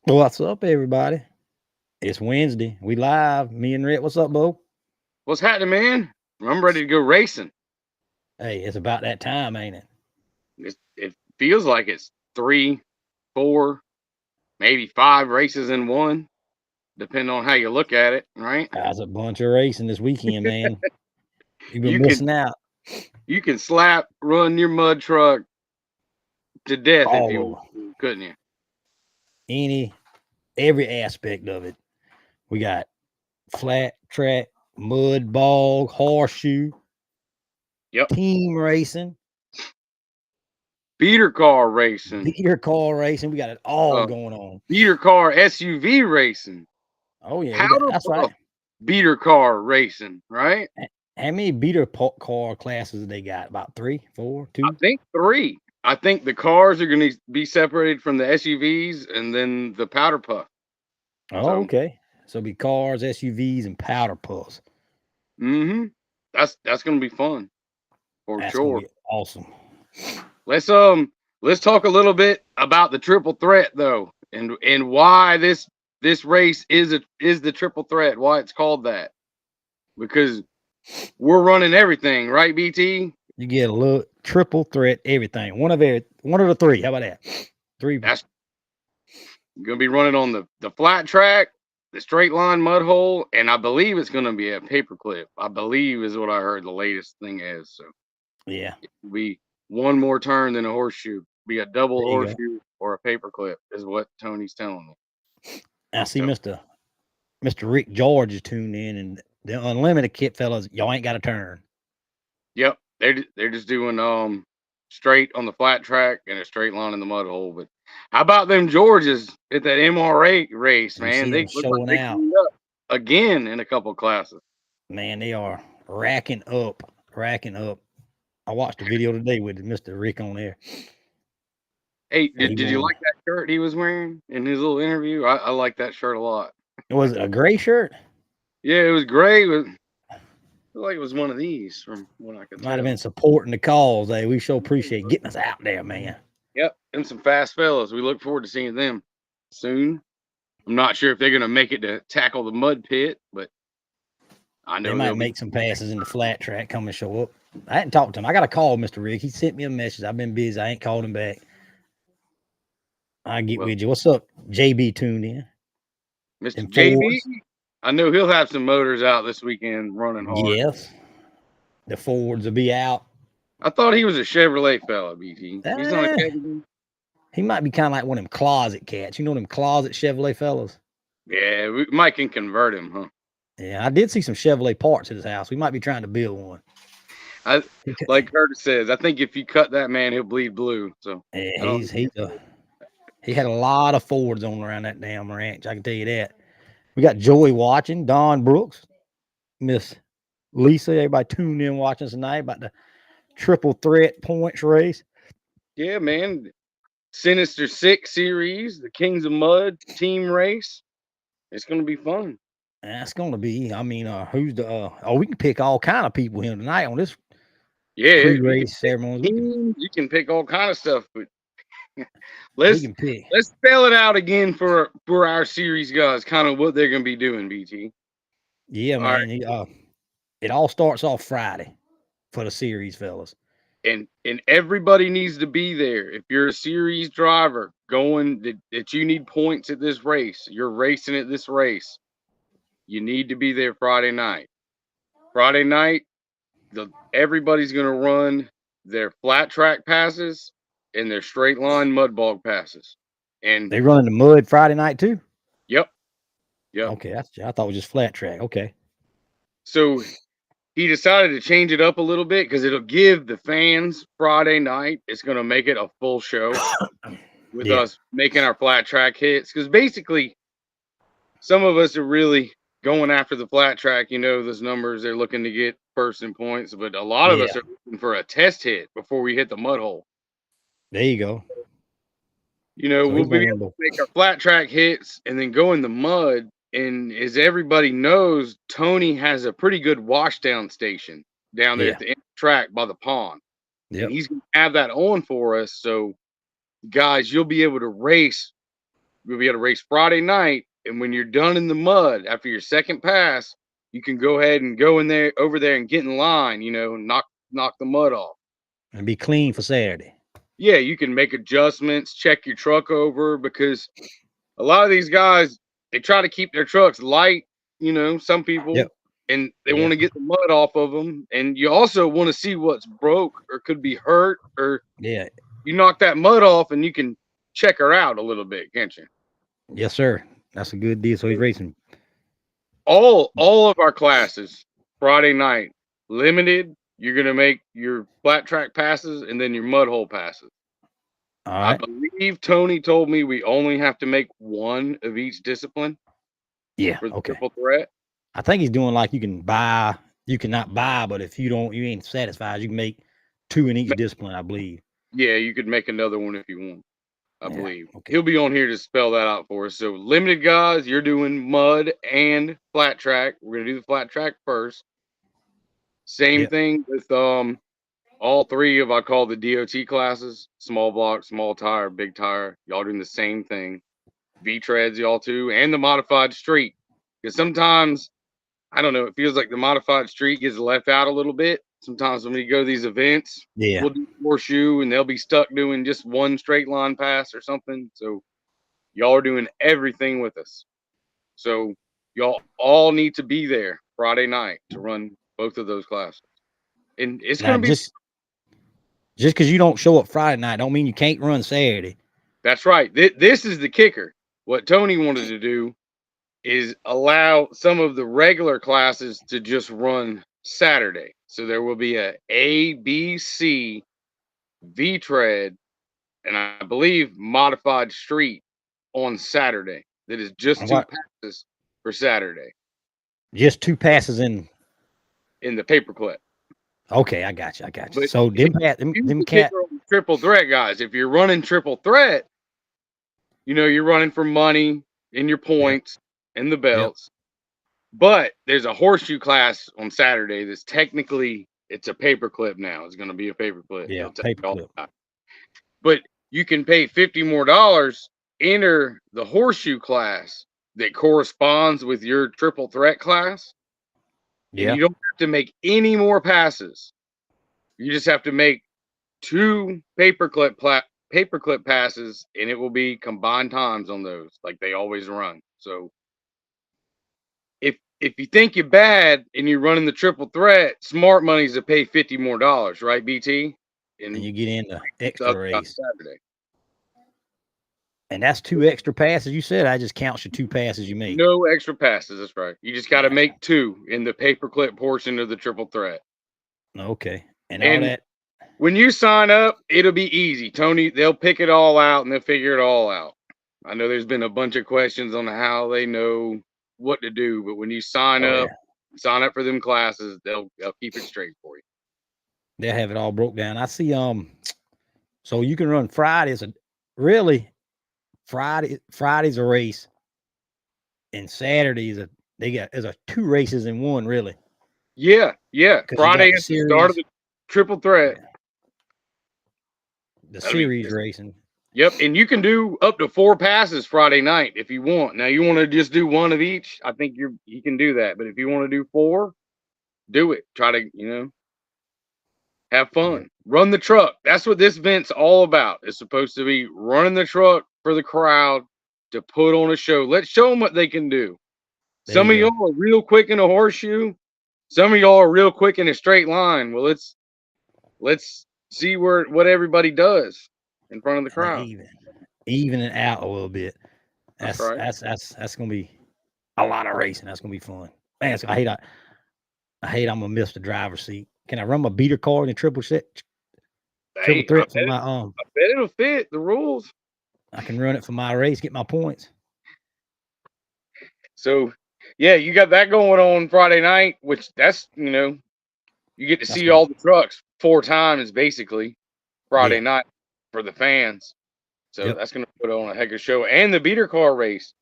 What's up, everybody? It's Wednesday. We live. Me and Rick. What's up, Bo? What's happening, man? I'm ready to go racing. Hey, it's about that time, ain't it? It feels like it's three, four, maybe five races in one, depending on how you look at it, right? Guys, a bunch of racing this weekend, man. You've been You can missing out you can slap run your mud truck to death if all you over want to, couldn't you? every aspect of it. We got flat track, mud, bog, horseshoe, Yep. team racing, Beater car racing, beater car racing. We got it all uh, going on. beater car SUV racing, Oh yeah, we got. powder That's right. puff beater car racing, right? How many car classes they got? About three, four, I two. think three. I think the cars are going to be separated from the SUVs and then the powder puff. Oh, So, okay. So it'll be cars, SUVs, and powder puffs. hmm that's gonna be fun for That's gonna sure. be awesome. Let's let's talk a little bit about the triple threat though, and why this race is the triple threat. Why it's called that? Because we're running everything, right, BT? You get a little triple threat, everything. One of the three. How about that? Three. That's gonna be running on the flat track, the straight line mud hole, and I believe it's gonna be a paperclip. I believe is what I heard the latest thing is. So Yeah. it'll be one more turn than a horseshoe. Be a double There you go. horseshoe or a paperclip is what Tony's telling me. I see So Mr. Rick George is tuned in, and the unlimited kit fellas, y'all ain't got a turn. yep, they're just doing straight on the flat track and a straight line in the mud hole. But how about them Georges at that MRA race, You man? see them They look like showing they out. cleaned up again in a couple of classes. Man, they are racking up, racking up. I watched a video today with Mr. Rick on there, Hey, and he did you won. like that shirt he was wearing in his little interview? I like that shirt a lot. Was it a gray shirt? Yeah, it was great. I feel like it was one of these from what I could Might have tell. been supporting the cause. Hey, we sure appreciate getting us out there, man. Yep, and some fast fellas. We look forward to seeing them soon. I'm not sure if they're gonna make it to tackle the mud pit, but I They know might they'll be. make some passes in the flat track, come and show up. I hadn't talked to him. I got to call Mr. Rick. He sent me a message. I've been busy. I ain't called him back. I get Well, with you. What's up? JB tuned in. Mr. Them JB, Fords. I know he'll have some motors out this weekend running hard. Yes. The Fords will be out. I thought he was a Chevrolet fella, BT. He's not a Eh, Chevy. he might be kind of like one of them closet cats. You know them closet Chevrolet fellas? Yeah, Mike can convert him, huh? Yeah, I did see some Chevrolet parts at his house. We might be trying to build one. I like Curtis says. I think if you cut that man, he'll bleed blue. So Yeah, I don't. he had a lot of Fords on around that damn ranch. I can tell you that. We got Joey watching, Don Brooks, Miss Lisa, everybody tuned in watching us tonight about the triple threat points race. Yeah, man. Sinister Six series, the Kings of Mud team race. It's gonna be fun. That's gonna be. I mean, who's the? We can pick all kind of people here tonight on this Yeah, you can pre-race pick ceremonies. teams, you can pick all kind of stuff, but We let's can pick. let's spell it out again for our series guys, kind of what they're gonna be doing, BT. Yeah, All right, man. It all starts off Friday for the series, fellas. and everybody needs to be there. If you're a series driver going that you need points at this race, you're racing at this race, you need to be there Friday night. Friday night, everybody's gonna run their flat track passes and their straight line mud bog passes. And They running the mud Friday night too. yep, yep. Okay, I thought it was just flat track. Okay. So he decided to change it up a little bit because it'll give the fans Friday night. It's going to make it a full show with Yeah. us making our flat track hits. Because basically, some of us are really going after the flat track. You know, those numbers they're looking to get first in points, but a lot of us Yeah. are looking for a test hit before we hit the mud hole. There you go. You know, So we'll he's be gonna able run to make our flat track hits and then go in the mud. And as everybody knows, Tony has a pretty good washdown station down there Yeah. at the end of the track by the pond. And Yep. he's going to have that on for us. So, guys, you'll be able to race we'll be able to race Friday night. And when you're done in the mud after your second pass, you can go ahead and go in there over there and get in line. Knock the mud off. And be clean for Saturday. Yeah, you can make adjustments, check your truck over, because a lot of these guys, they try to keep their trucks light. Some people, Yep. and they want to get the mud off of them. And you also want to see what's broke or could be hurt, or Yeah. you knock that mud off and you can check her out a little bit, can't you? Yes, sir. That's a good deal. So he's racing. All of our classes Friday night limited. You're gonna make your flat track passes and then your mud hole passes. All I right. believe Tony told me we only have to make one of each discipline Yeah. for the Okay. triple threat. I think he's doing like you cannot buy, but if you ain't satisfied, you can make 2 in each discipline, I believe. Yeah, you could make another one if you want. I Yeah, believe okay. he'll be on here to spell that out for us. So limited guys, you're doing mud and flat track. We're gonna do the flat track first. Same Yep. thing with all three of I call the DOT classes: small block, small tire, big tire. Y'all doing the same thing. V treads, y'all too, and the modified street. Because sometimes, I don't know, it feels like the modified street gets left out a little bit. Sometimes when we go to these events, Yeah. we'll do horseshoe and they'll be stuck doing just one straight line pass or something. So y'all are doing everything with us. So y'all all need to be there Friday night to run both of those classes. And it's Now going to be. just because you don't show up Friday night don't mean you can't run Saturday. That's right. This is the kicker. What Tony wanted to do is allow some of the regular classes to just run Saturday. So there will be A, B, C, V tread, and I believe modified street on Saturday. That is just two What? passes for Saturday Just 2 passes in. in the paperclip. Okay, I got you. But So them cat. triple threat guys, if you're running triple threat, you're running for money and your points and the Yep. belts. But there's a horseshoe class on Saturday that's technically it's a paperclip now. It's going to be a paperclip. Yeah, They'll take it all paperclip. out. But you can pay $50 more, enter the horseshoe class that corresponds with your triple threat class, and Yeah. you don't have to make any more passes. You just have to make 2 paperclip passes, and it will be combined times on those, like they always run. So if you think you're bad and you're running the triple threat, smart money's to pay $50 more, right, BT? And you get in the the extra other race. Saturday. And that's 2 extra passes. You said I just count your 2 passes you make. No extra passes. That's right. You just got to make 2 in the paperclip portion of the triple threat. Okay. And And all that. when you sign up, it'll be easy. Tony, they'll pick it all out and they'll figure it all out. I know there's been a bunch of questions on how they know what to do, but when you sign up for them classes, they'll keep it straight for you. They'll have it all broke down. I see. So you can run Fridays. Really, Friday's a race, and Saturdays there's 2 races in one. Really. Yeah. Friday is the start of the triple threat. The series racing. Yep, and you can do up to 4 passes Friday night if you want. Now you want to just do 1 of each, I think you can do that. But if you want to do 4, do it. Try to, have fun. Yeah. Run the truck. That's what this event's all about. It's supposed to be running the truck for the crowd to put on a show. Let's show them what they can do. Some of y'all are real quick in a horseshoe. Some of y'all are real quick in a straight line. Well, let's see what everybody does in front of the crowd. Even it out a little bit. That's right. That's gonna be a lot of racing. That's gonna be fun. Man, I hate I'm gonna miss the driver's seat. Can I run my beater car in the triple threat for my I bet it'll fit the rules. I can run it for my race, get my points. So yeah, you got that going on Friday night, which that's you get to see all the trucks 4 times basically Friday night for the fans. So that's gonna put on a heck of a show. And the beater car race.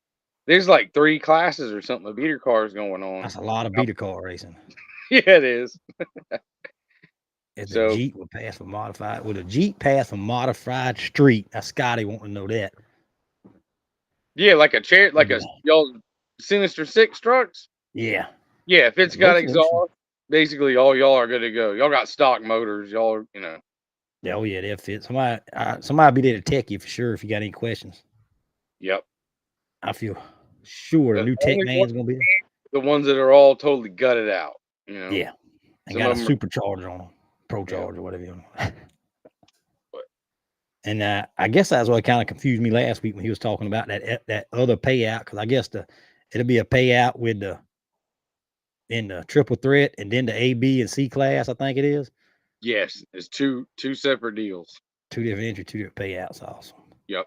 There's like 3 classes or something of beater cars going on. That's a lot of beater car racing. Yeah, it is. If the Jeep would pass for modified, would a Jeep pass for modified street? Now Scotty wanting to know that. Yeah, like a chair, like a y'all Sinister Six trucks. Yeah. Yeah, if it's got Most of them should. exhaust, basically all y'all are good to go. Y'all got stock motors. Y'all are, you know. Yeah, oh yeah, they'll fit. Somebody be there to tech you for sure if you got any questions. Yep. I feel sure a The new tech only one, man's gonna be there. the ones that are all totally gutted out. You know, Yeah, and some got a of them. supercharger on them, pro Yeah. charger, whatever you want. But And I guess that's what kind of confused me last week when he was talking about that other payout, because I guess it'll be a payout with in the triple threat and then the A, B, and C class. I think it is yes, it's two separate deals. 2 different entry, 2 different payouts. Awesome. Yep.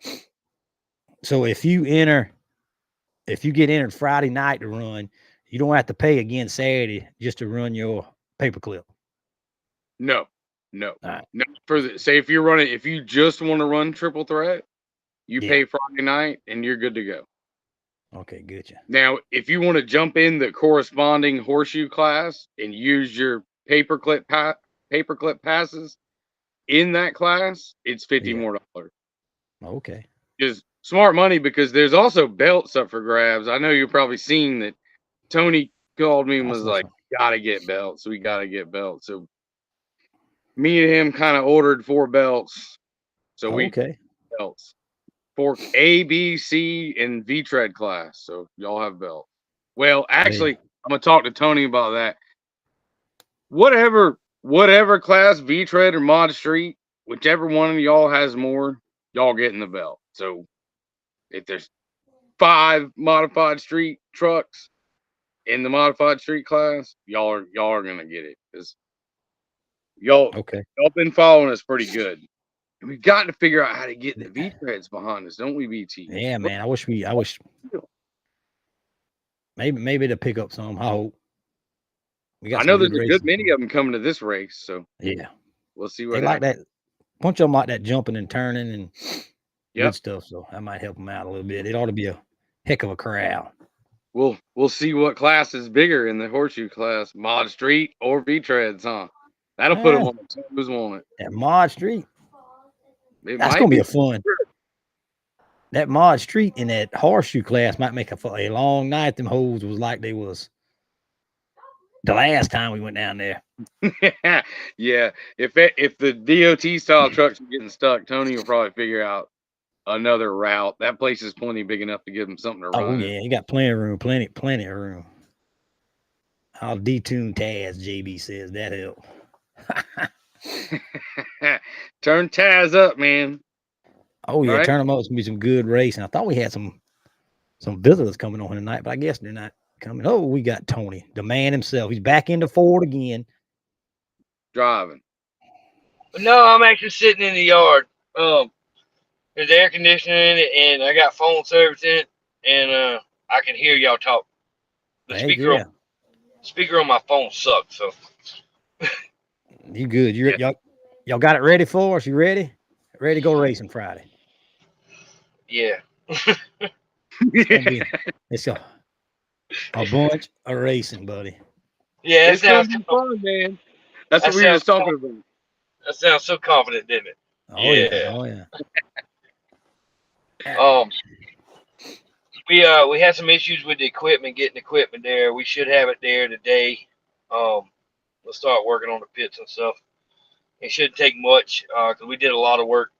So if you get entered Friday night to run, you don't have to pay again Saturday just to run your paperclip. No, All right. no. For the say, if you just want to run triple threat, you Yeah. pay Friday night and you're good to go. Okay, good. Yeah. Now, if you want to jump in the corresponding horseshoe class and use your paperclip passes in that class, it's $50 Yeah. more. Okay. Just smart money because there's also belts up for grabs. I know you've probably seen that. Tony called me and I was saw like, some. "Gotta get belts. We gotta get belts." So me and him kind of ordered 4 belts. So we Okay. belts for A, B, C, and V tread class. So y'all have belts. Well, Hey. actually, I'm gonna talk to Tony about that. Whatever class, V tread or mod street, whichever one of y'all has more, y'all getting the belt. So if there's 5 modified street trucks in the modified street class, y'all are gonna get it because Okay. y'all been following us pretty good. And we've got to figure out how to get the V treads behind us, don't we, BT? Yeah, man. I wish maybe to pick up some. I hope we got I some know there's good a good races. many of them coming to this race, so Yeah. we'll see They what like happens. that. Bunch of them like that jumping and turning and good Yep. stuff. So that might help them out a little bit. It ought to be a heck of a crowd. We'll see what class is bigger in the horseshoe class, mod street or V treads, huh? That'll put them Ah, on the who's on it. that Mod Street. It That's might gonna be be. a fun. That Mod Street in that horseshoe class might make a long night. Them hoes was like they was the last time we went down there. Yeah, if the DOT style trucks are getting stuck, Tony will probably figure out another route. That place is plenty big enough to give them something to Oh run in. yeah, you got plenty of room, plenty of room. I'll detune Taz, JB says that help. Turn Taz up, man. Oh yeah, Right? turn them up. It's gonna be some good racing. I thought we had some visitors coming on tonight, but I guess they're not coming. Oh, we got Tony, the man himself. He's back into Ford again. Driving. But no, I'm actually sitting in the yard. There's air conditioning in it, and I got phone service in it, and I can hear y'all talk. The Heck yeah, speaker on my phone sucks. So you good? yeah, Y'all got it ready for us? You ready? Ready to go racing Friday? yeah, It's gonna be a bunch of racing, buddy. yeah. It's gonna be fun, man. That's That what we were sounds just talking about. that sounds so confident, didn't it? Oh yeah, Yeah. oh yeah. Um, we had some issues with the equipment, getting equipment there. We should have it there today. Um, we'll start working on the pits and stuff. It shouldn't take much because we did a lot of work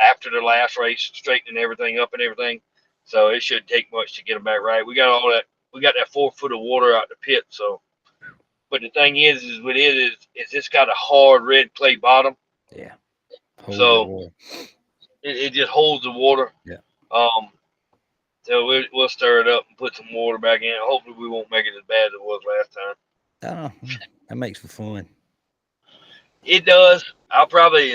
after the last race, straightening everything up and everything. So it shouldn't take much to get them back right. We got all that. We got that 4 foot of water out the pit. So, but the thing is with it is it's got a hard red clay bottom. Yeah, hold the So water. it just holds the water. Yeah. Um, so we'll stir it up and put some water back in. Hopefully we won't make it as bad as it was last time. Oh, that makes for fun. It does. I'll probably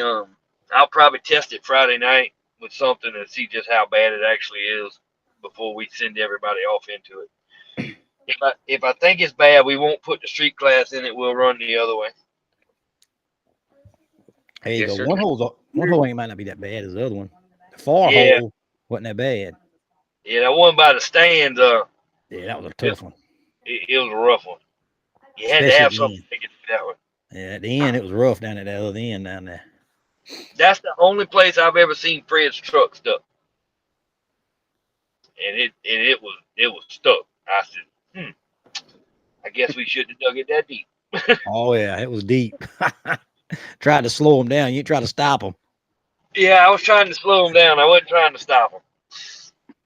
test it Friday night with something and see just how bad it actually is before we send everybody off into it. If I think it's bad, we won't put the street class in it. We'll run the other way. There you Yes, go. sir. One hole ain't might not be that bad as the other one. The far Yeah, hole wasn't that bad. yeah. That one by the stands, Yeah, that was a it, tough one, it was a rough one. You had to especially at have the something end. to get through that one. Yeah, at the end it was rough down at that other end down there. That's the only place I've ever seen Fred's truck stuck. and it was stuck. I said, I guess we shouldn't have dug it that deep. Oh yeah, it was deep. Tried to slow them down. You try to stop them. Yeah, I was trying to slow him down. I wasn't trying to stop him.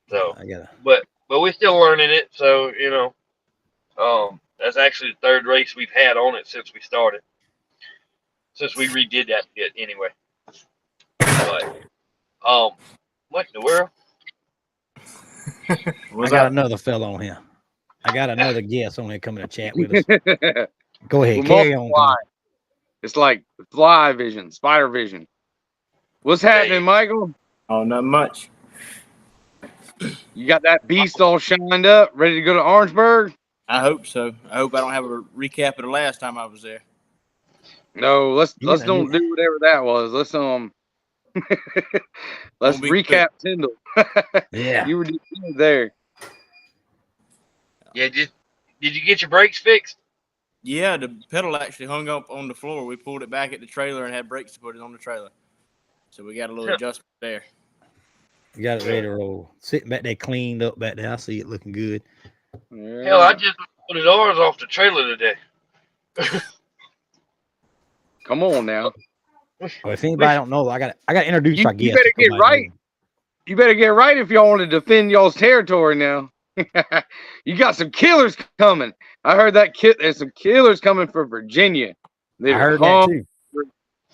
So, I gotta. but we're still learning it. So that's actually the third race we've had on it since we started. Since we redid that bit anyway. But what in the world? I got another fella on here. I got another guest on here coming to chat with us. Go ahead, We'll carry on. multiply. It's like fly vision, spider vision. What's happening, Michael? Oh, not much. You got that beast all shined up, ready to go to Orangeburg? I hope so. I hope I don't have a recap of the last time I was there. No, let's Yeah, don't do whatever that was. Let's let's be recap Tyndall. Yeah. You were just there. Yeah, did you get your brakes fixed? Yeah, the pedal actually hung up on the floor. We pulled it back at the trailer and had brakes to put it on the trailer. So we got a little adjustment there. You got it ready to roll. Sitting back there cleaned up back there. I see it looking good. Yeah. Hell, I just put ours off the trailer today. Come on now. Well, if anybody don't know, I got to introduce our guest. You better get right. You better get right if y'all want to defend y'all's territory now. You got some killers coming. I heard that there's some killers coming from Virginia. I heard that too.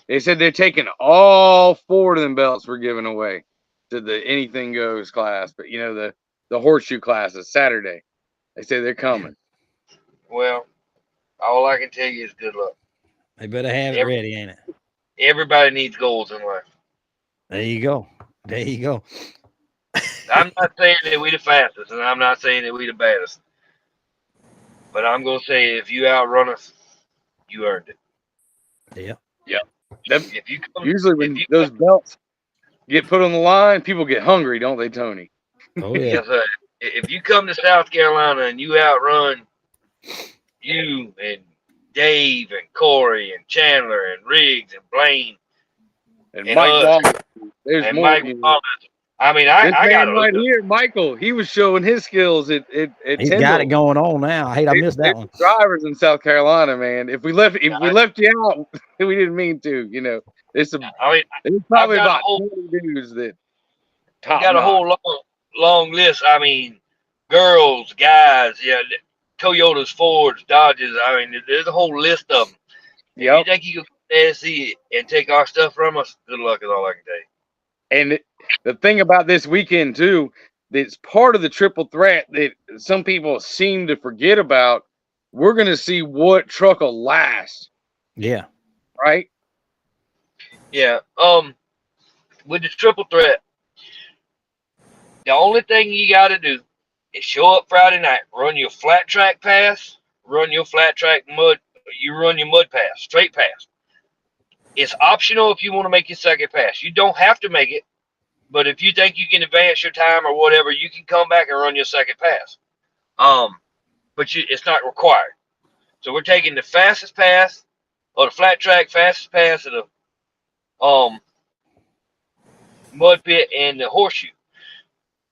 They said they're taking all 4 of them belts we're giving away to the anything goes class, but the horseshoe class is Saturday. They say they're coming. Well, all I can tell you is good luck. They better have it ready, ain't it? Everybody needs goals in life. There you go. There you go. I'm not saying that we the fastest, and I'm not saying that we the baddest. But I'm gonna say if you outrun us, you earned it. Yeah. If you come, Usually when those belts get put on the line, people get hungry, don't they, Tony? Oh yeah. Yes, sir. If you come to South Carolina and you outrun you and Dave and Corey and Chandler and Riggs and Blaine and Mike Wallace. There's and more. Mike Wallace. I mean, I got right here, Michael. He was showing his skills at He's Tyndall. got it going on now. I missed that one. Drivers in South Carolina, man. If we left you out, we didn't mean to. There's some. There's probably about 20 dudes that. Got a whole long list. I mean, girls, guys, Toyotas, Fords, Dodges. I mean, there's a whole list of them. Yep. If you think you can see and take our stuff from us, good luck is all I can tell you. And the thing about this weekend too, that's part of the triple threat that some people seem to forget about. We're going to see what truck will last. Yeah. Right. Yeah. With the triple threat, the only thing you got to do is show up Friday night, run your flat track pass, run your flat track mud. You run your mud pass, straight pass. It's optional if you want to make your second pass. You don't have to make it, but if you think you can advance your time or whatever, you can come back and run your second pass. But it's not required. So we're taking the fastest pass or the flat track fastest pass of the mud pit and the horseshoe.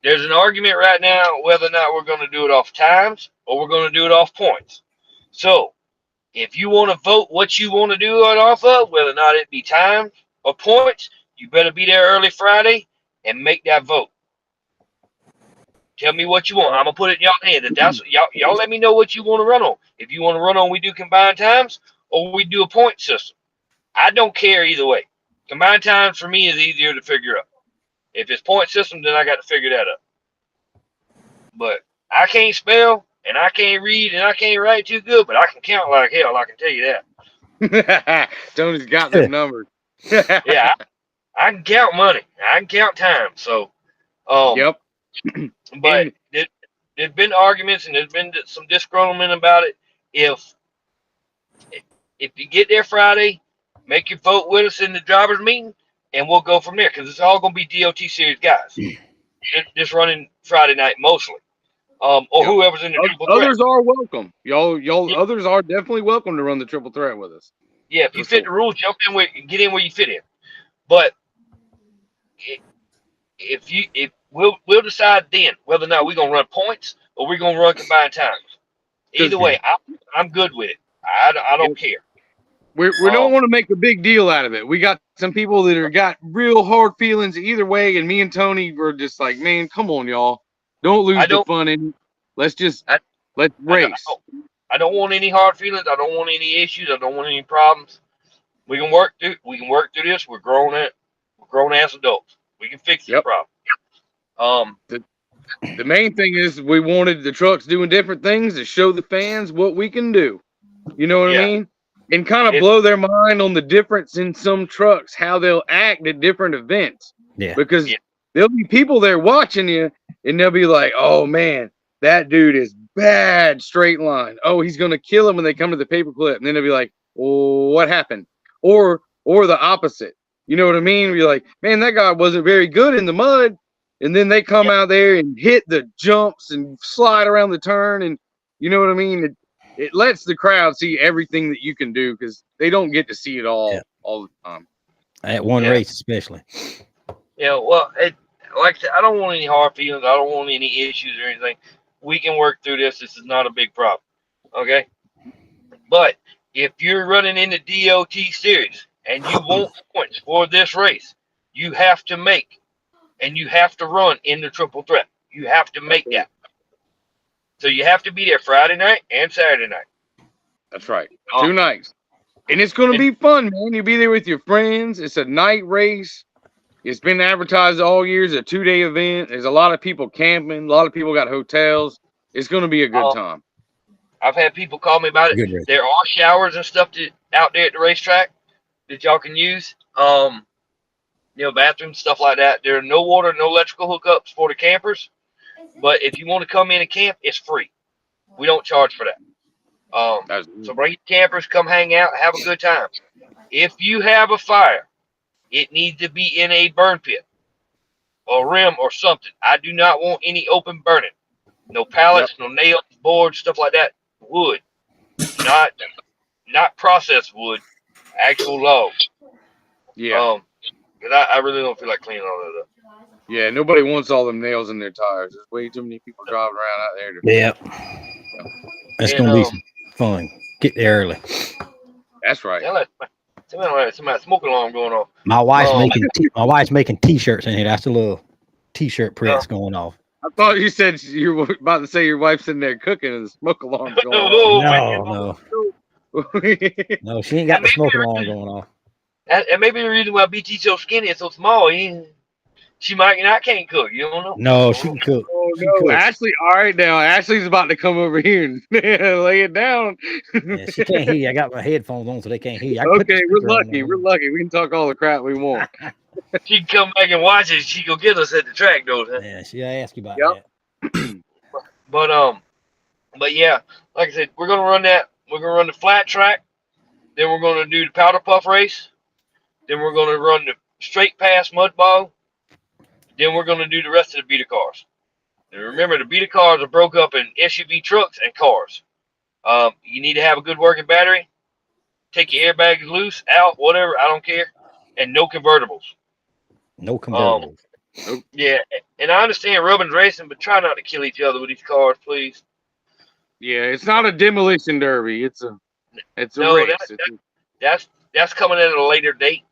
There's an argument right now whether or not we're going to do it off times or we're going to do it off points. So if you want to vote what you want to do it off of, whether or not it be times or points, you better be there early Friday and make that vote. Tell me what you want. I'm gonna put it in y'all hands. That's y'all let me know what you want to run on. If you want to run on, we do combined times or we do a point system. I don't care either way. Combined times for me is easier to figure out. If it's point system, then I got to figure that out. But I can't spell and I can't read and I can't write too good, but I can count like hell. I can tell you that. Tony's got them numbers. Yeah, I can count money. I can count time. So, yep. But there's been arguments and there's been some disgruntlement about it. If you get there Friday, make your vote with us in the drivers meeting, and we'll go from there because it's all going to be DOT series guys. Just running Friday night mostly, or whoever's in the triple threat. Others are welcome. Y'all. Others are definitely welcome to run the triple threat with us. Yeah, if you fit the rules, jump in get in where you fit in. But if we'll decide then whether or not we're gonna run points or we're gonna run combined times. Either way, I'm good with it. I don't care. We don't want to make a big deal out of it. We got some people that are got real hard feelings either way, and me and Tony were just like, man, come on, y'all, don't lose the fun in it. Let's race. I don't want any hard feelings. I don't want any issues. I don't want any problems. We can work through this. We're grown ass adults. We can fix this problem. The main thing is we wanted the trucks doing different things to show the fans what we can do. You know what I mean? And kind of blow their mind on the difference in some trucks, how they'll act at different events. Yeah. Because there'll be people there watching you, and they'll be like, oh, man, that dude is bad straight line. Oh, he's going to kill him when they come to the paperclip. And then they'll be like, well, what happened? Or the opposite. You know what I mean? Be like, man, that guy wasn't very good in the mud. And then they come out there and hit the jumps and slide around the turn. And you know what I mean? It lets the crowd see everything that you can do because they don't get to see it all the time. At one race, especially. Yeah, well, like I said, I don't want any hard feelings. I don't want any issues or anything. We can work through this. This is not a big problem. Okay? But if you're running in the DOT series and you want points for this race, you have to make and you have to run in the triple threat. You have to make that. So you have to be there Friday night and Saturday night. That's right. 2 nights. And it's going to be fun, man. You'll be there with your friends. It's a night race. It's been advertised all year as a 2-day event. There's a lot of people camping. A lot of people got hotels. It's going to be a good time. I've had people call me about it. There are showers and stuff out there at the racetrack that y'all can use. Bathrooms, stuff like that. There are no water, no electrical hookups for the campers. But if you want to come in and camp, it's free. We don't charge for that. So bring your campers, come hang out, have a good time. If you have a fire, it needs to be in a burn pit or rim or something. I do not want any open burning. No pallets, no nails, boards, stuff like that. Wood. Not processed wood. Actual logs. Yeah. Because I really don't feel like cleaning all that up. Yeah, nobody wants all them nails in their tires. There's way too many people driving around out there. That's going to be some fun. Get there early. That's right. Somebody smoke alarm going on. My wife's making T-shirts in here. That's a little T-shirt press going off. I thought you said you were about to say your wife's in there cooking and the smoke alarm's going off. No, she ain't got the smoke alarm going off. And maybe the reason why BT's so skinny and so small, she might not can't cook. You don't know. No, she can cook. No, Ashley. All right, now Ashley's about to come over here and lay it down. Yeah, she can't hear you. I got my headphones on, so they can't hear you. Okay, we're lucky. We're lucky. We can talk all the crap we want. She can come back and watch it. She go get us at the track, though. Huh? Yeah, she'll ask you about that. But yeah, like I said, we're gonna run that. We're gonna run the flat track. Then we're gonna do the powder puff race. Then we're gonna run the straight pass mud bog. Then we're gonna do the rest of the beater cars. And remember, the beater cars are broke up in SUV trucks and cars. You need to have a good working battery. Take your airbags loose, out, whatever. I don't care. And no convertibles. No convertibles. Yeah, and I understand rubbing's racing, but try not to kill each other with these cars, please. Yeah, it's not a demolition derby. It's a race. That's coming at a later date.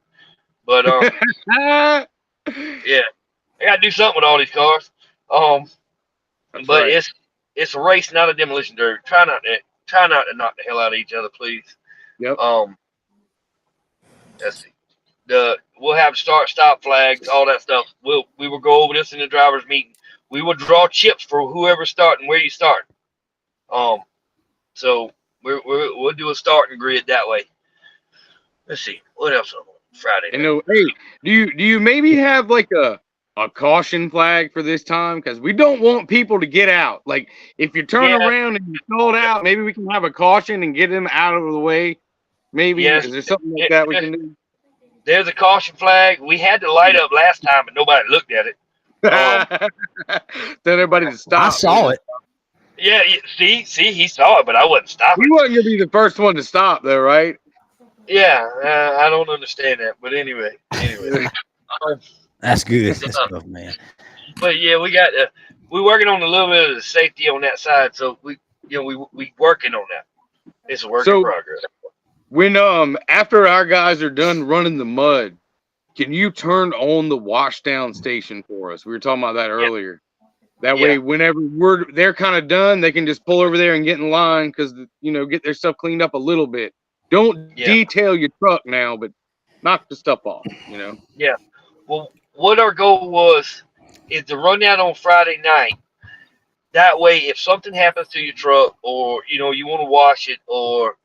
But yeah, I gotta do something with all these cars. But it's a race, not a demolition derby. Try not to knock the hell out of each other, please. Yep. Let's see. We'll have stop flags, all that stuff. We will go over this in the drivers' meeting. We will draw chips for whoever's starting, where you start. So we'll do a starting grid that way. Let's see what else on Friday. Hey, do you maybe have like a caution flag for this time? Because we don't want people to get out. Like if you turn around and you're sold out, maybe we can have a caution and get them out of the way. Maybe is there something like that we can do? There's a caution flag. We had to light up last time, but nobody looked at it. Tell everybody to stop. I saw it. Yeah, see, he saw it, but I wasn't stopping. He wasn't gonna be the first one to stop, though, right? Yeah, I don't understand that, but anyway. That's good stuff, man. But yeah, we're working on a little bit of the safety on that side. So we working on that. It's a work in So progress. when after our guys are done running the mud, can you turn on the washdown station for us? We were talking about that Yeah. earlier. That Yeah. way, whenever they're kind of done, they can just pull over there and get in line because get their stuff cleaned up a little bit. Don't Yeah. detail your truck now, but knock the stuff off. Yeah. Well, what our goal was is to run that on Friday night. That way, if something happens to your truck, or you want to wash it, or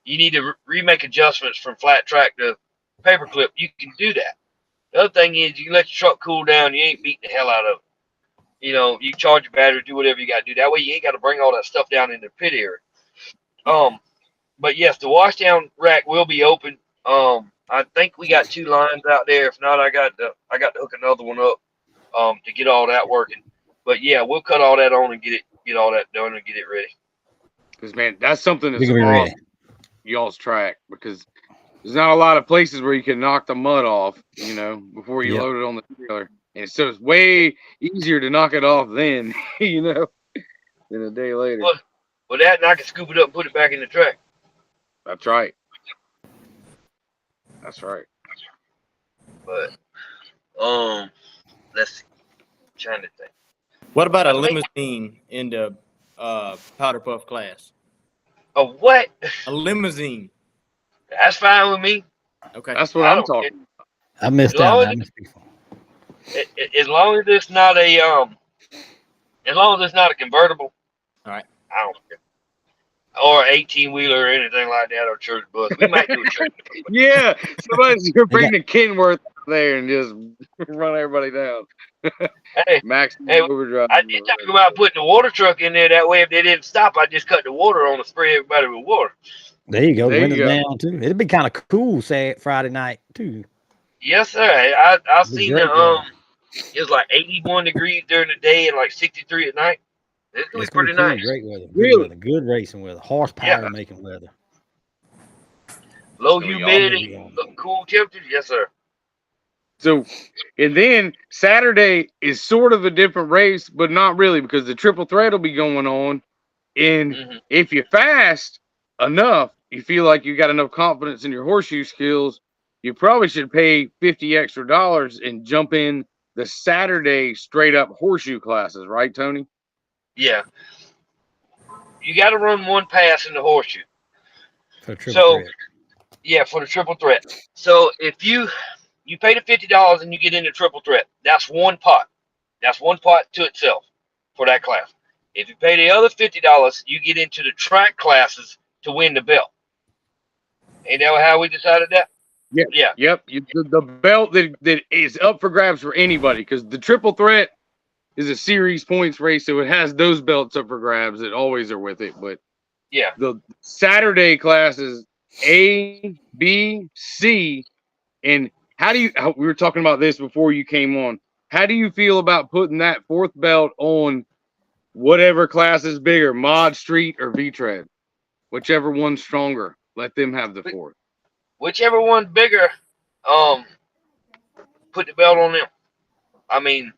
you need to remake adjustments from flat track to paperclip, you can do that. The other thing is you can let your truck cool down. You ain't beating the hell out of it. You charge your battery, do whatever you got to do. That way, you ain't got to bring all that stuff down in the pit area. But yes, the washdown rack will be open. I think we got 2 lines out there. If not, I got to hook another one up to get all that working. But yeah, we'll cut all that on and get all that done and get it ready. Because man, that's something that's You're gonna be ready. y'all's track, because there's not a lot of places where you can knock the mud off, before you Yep. load it on the trailer. And so it's way easier to knock it off then, than a day later. Well, that and I can scoop it up and put it back in the truck. That's right. That's right. But let's see. Trying to think. What about a limousine in the powder puff class? A what? A limousine. That's fine with me. Okay. That's what I'm talking about. I missed As long out. as as long as it's not a convertible. All right. I don't care. Or 18-wheeler or anything like that, or church bus. We might do a church bus. Yeah, somebody's gonna bring the Kenworth there and just run everybody down. Hey, Max overdrive. I did talk about putting the water truck in there. That way, if they didn't stop, I just cut the water on and spray everybody with water. There you go. There you Windows go. down too. It'd be kind of cool, say Friday night too. Yes, sir. I It'd be seen great weather. it was like 81 degrees during the day and like 63 at night. It's gonna It's be pretty gonna be nice. cool. Great weather. Good Really? weather. Good racing weather. Horsepower Yeah. making weather. Low So y'all humidity, gonna be cool temperatures. Yes, sir. So, and then Saturday is sort of a different race, but not really, because the triple threat will be going on. And Mhm. if you're fast enough, you feel like you got enough confidence in your horseshoe skills, you probably should pay $50 extra and jump in the Saturday straight up horseshoe classes, right, Tony? Yeah. You got to run one pass in the horseshoe. For triple threat. Yeah, for the triple threat. So if you pay the $50 and you get in the triple threat, that's one pot. That's one pot to itself for that class. If you pay the other $50, you get into the track classes to win the belt. Ain't that how we decided that? Yeah. Yeah. Yep. The belt that is up for grabs for anybody, because the triple threat is a series points race, so it has those belts up for grabs that always are with it. But Yeah. the Saturday classes A, B, C, and we were talking about this before you came on. How do you feel about putting that fourth belt on whatever class is bigger, Mod, Street, or V-Tread? Whichever one's stronger, let them have the fourth. Whichever one's bigger, put the belt on them. I mean,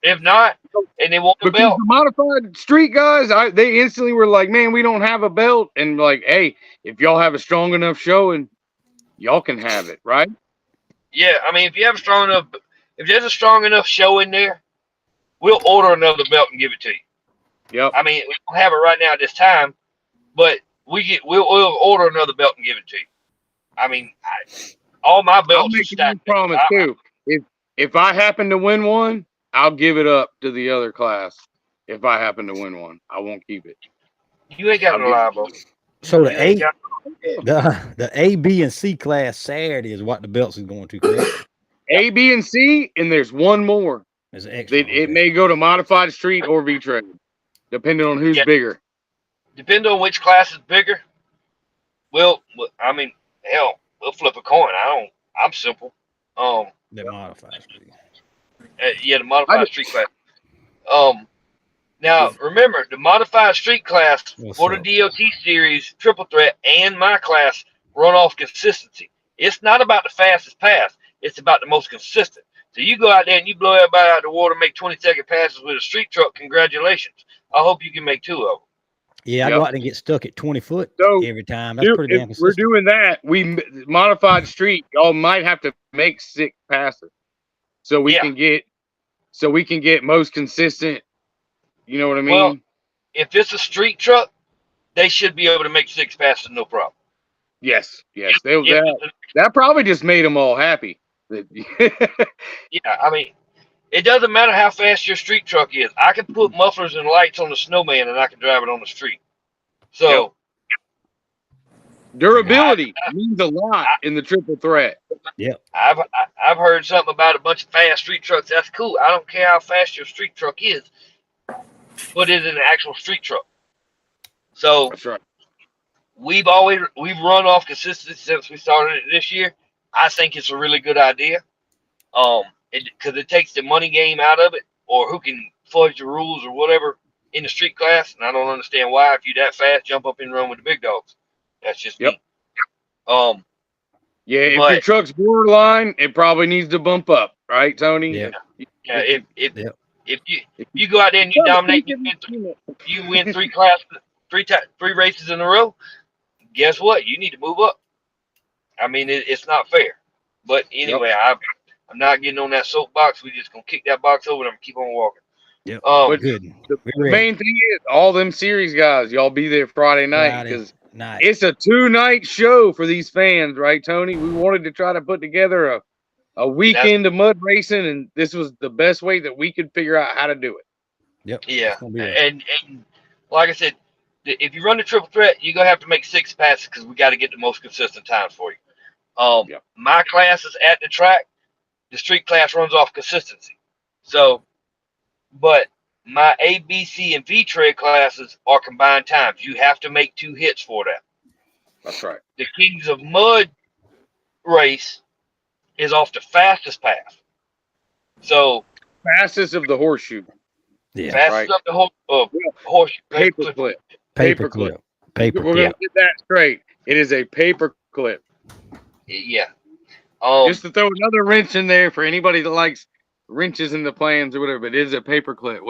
if not, and they want the Because belt. the modified street guys, they instantly were like, man, we don't have a belt. And like, hey, if y'all have a strong enough showing, y'all can have it, right? Yeah, I mean, if there's a strong enough show in there, we'll order another belt and give it to you. Yep. I mean, we don't have it right now at this time, but we'll order another belt and give it to you. I mean, all my I'll belts are make you a stacked. promise too. If I happen to win one, I'll give it up to the other class. If I happen to win one, I won't keep it. You ain't got no lie, bro. So You ain't got the A, B, and C class Saturday is what the belts is going to, correct? A, B, and C, and there's one more. There's an extra. It may go to modified street or V-Trade, depending on who's bigger. Depending on which class is bigger, I mean, hell, we'll flip a coin. I'm simple. The modified street. Yeah, the modified street class. Now remember, the modified street class for the DOT series, triple threat, and my class run off consistency. It's not about the fastest pass. It's about the most consistent. So you go out there and you blow everybody out the water, make 20-second passes with a street truck. Congratulations. I hope you can make 2 of them. Yeah, I go out and get stuck at 20 foot So, every time. That's pretty damn if we're consistent. doing that, we modified street. Y'all might have to make 6 passes, so we can get most consistent. You know what I mean? Well, if it's a street truck, they should be able to make 6 passes, no problem. Yes. That probably just made them all happy. Yeah, I mean, it doesn't matter how fast your street truck is. I can put mufflers and lights on the snowman, and I can drive it on the street. So durability means a lot in the triple threat. Yep. I've heard something about a bunch of fast street trucks. That's cool. I don't care how fast your street truck is. Put it in an actual street truck. So That's right. we've run off consistency since we started it this year. I think it's a really good idea. Because it takes the money game out of it, or who can fudge the rules or whatever in the street class. And I don't understand why, if you're that fast, jump up and run with the big dogs. That's just me. Yeah, if your truck's borderline, it probably needs to bump up, right, Tony? Yeah. Yeah. If you go out there and you dominate, you win 3 races in a row. Guess what? You need to move up. I mean, it's not fair. But anyway, I'm not getting on that soapbox. We just gonna kick that box over and I'm keep on walking. Yep. But good. The main thing is, all them series guys, y'all be there Friday night, because it's a 2-night show for these fans, right, Tony? We wanted to try to put together a weekend of mud racing, and this was the best way that we could figure out how to do it. Yep. Yeah. And like I said, if you run the triple threat, you're gonna have to make 6 passes because we got to get the most consistent times for you. My classes at the track, the street class runs off consistency. So, but my A, B, C, and V tread classes are combined times. You have to make 2 hits for that. That's right. The Kings of Mud race is off the fastest path. So, fastest of the horseshoe. Yeah. Fastest of the horseshoe. Paperclip. Paperclip. We're going to get that straight. It is a paperclip. Yeah. Just to throw another wrench in there for anybody that likes wrenches in the plans or whatever, but it is a paperclip,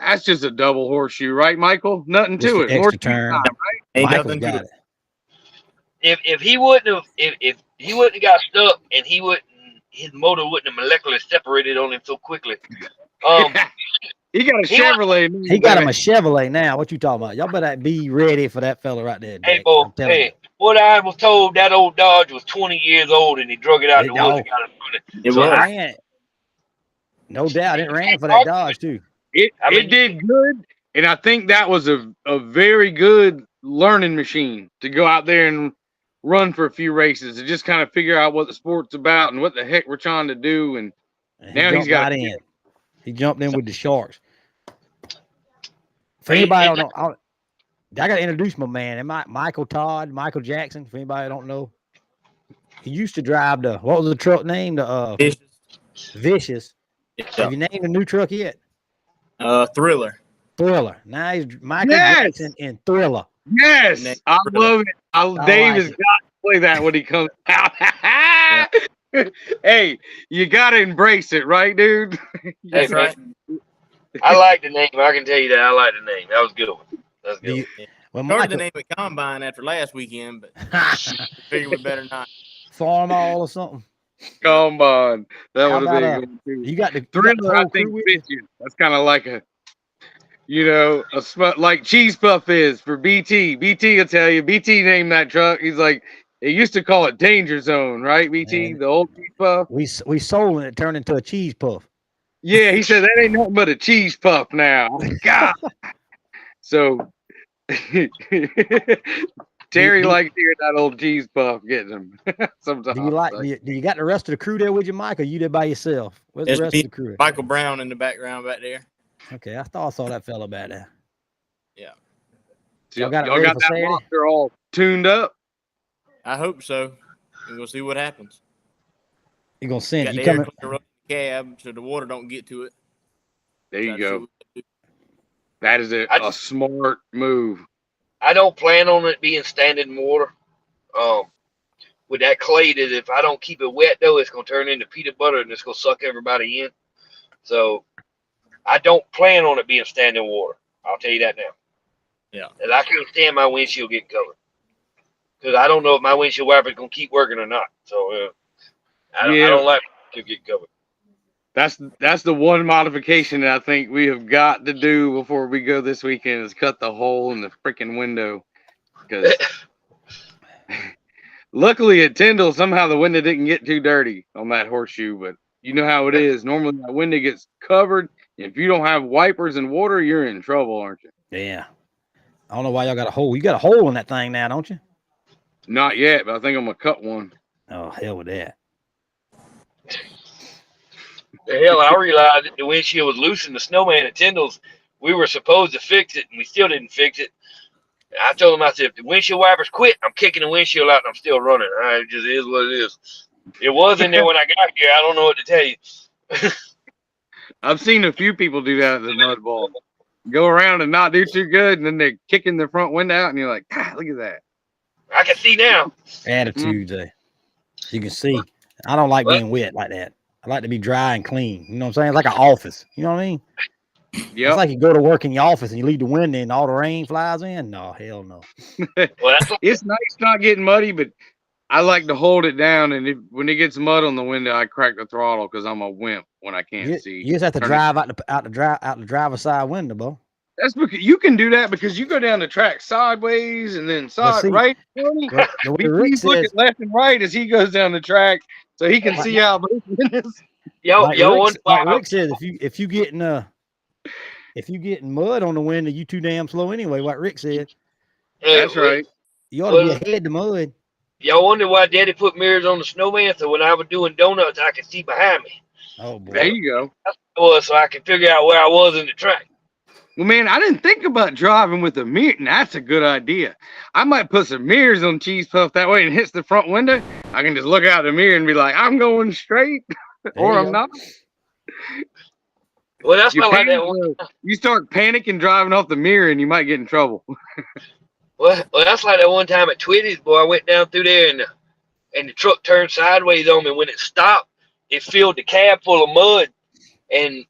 that's just a double horseshoe, right, Michael? Nothing just to it. Extra turn. Time, right? Michael's got it. If he wouldn't have got stuck and his motor wouldn't have molecularly separated on him so quickly. He got a Chevrolet. He got him a Chevrolet now. What you talking about? Y'all better be ready for that fella right there. Hey, boy. Hey, what I was told, that old Dodge was 20 years old and he drug it out the woods. It ran. No doubt, it ran for that Dodge too. It did good, and I think that was a very good learning machine to go out there and run for a few races to just kind of figure out what the sport's about and what the heck we're trying to do. And now he's got in. He jumped in with the Sharks. For anybody don't know, I got to introduce my man. Michael Jackson. For anybody that don't know, he used to drive what was the truck name? The Vicious. Have you named a new truck yet? Thriller. Now he's Michael Jackson in Thriller. Yes, I love it. Dave has got to play that when he comes out. Hey, you got to embrace it, right, dude? Hey, right. I like the name. I can tell you that. I like the name. That was a good one. That's good. Well, started the name of Combine after last weekend, but figured we better not. Farm all or something. Combine. That would have been good too. You got the Thriller, I think, fits you. That's kind of like like Cheese Puff is for BT. BT will tell you. BT named that truck. He's like, they used to call it Danger Zone, right, BT? Man, the old Cheese Puff. We sold it turned into a Cheese Puff. Yeah, he said that ain't nothing but a Cheese Puff now. God. So Terry likes hearing that old Cheese Puff getting him sometimes. Do you got the rest of the crew there with you, Mike, or you there by yourself? Where's the rest of the crew? Michael Brown in the background back there. Okay, I thought I saw that fella back there. Yeah. So y'all got that monster all tuned up? I hope so. We'll see what happens. You're gonna send you coming cab so the water don't get to it. There you go. That is a smart move. I don't plan on it being standing water. with that clay that if I don't keep it wet though, it's gonna turn into peanut butter and it's gonna suck everybody in. So I don't plan on it being standing water. I'll tell you that now. Yeah. And I can't stand my windshield getting covered because I don't know if my windshield wiper is gonna keep working or not. So I don't like to get covered. That's the one modification that I think we have got to do before we go this weekend is cut the hole in the freaking window. Because luckily at Tyndall, somehow the window didn't get too dirty on that horseshoe. But you know how it is. Normally that window gets covered. If you don't have wipers and water, you're in trouble, aren't you? Yeah. I don't know why y'all got a hole. You got a hole in that thing now, don't you? Not yet, but I think I'm gonna cut one. Oh, hell with that. The hell, I realized that the windshield was loose in the snowman at Tyndall's. We were supposed to fix it, and we still didn't fix it. I told him, I said, if the windshield wipers quit, I'm kicking the windshield out, and I'm still running. It just is what it is. It was in there when I got here. I don't know what to tell you. I've seen a few people do that at the mud ball. Go around and not do too good, and then they're kicking the front window out, and you're like, look at that. I can see now. Attitudes, you can see. I don't like being wet like that. I like to be dry and clean. You know what I'm saying? It's like an office. You know what I mean? Yeah. It's like you go to work in your office and you leave the window and all the rain flies in. No, hell no. It's nice not getting muddy, but I like to hold it down. And when it gets mud on the window, I crack the throttle because I'm a wimp when I can't see. You just have to drive out the driver's side window, bro. That's because you can do that because you go down the track sideways and then right. He's looking left and right as he goes down the track, so he can see how both windows. Like Rick says, if you getting mud on the window, you too damn slow anyway. Like Rick said. That's right. You ought to be ahead the mud. Y'all wonder why Daddy put mirrors on the snowman so when I was doing donuts, I could see behind me. Oh boy. There you go. That's what it was, so I could figure out where I was in the track. Well, man, I didn't think about driving with a mirror. And that's a good idea. I might put some mirrors on Cheese Puff that way and hits the front window. I can just look out the mirror and be like, I'm going straight, or I'm not. Well, that's not like that one. You start panicking driving off the mirror, and you might get in trouble. Well, that's like that one time at Twitty's, boy. I went down through there, and the truck turned sideways on me. When it stopped, it filled the cab full of mud, and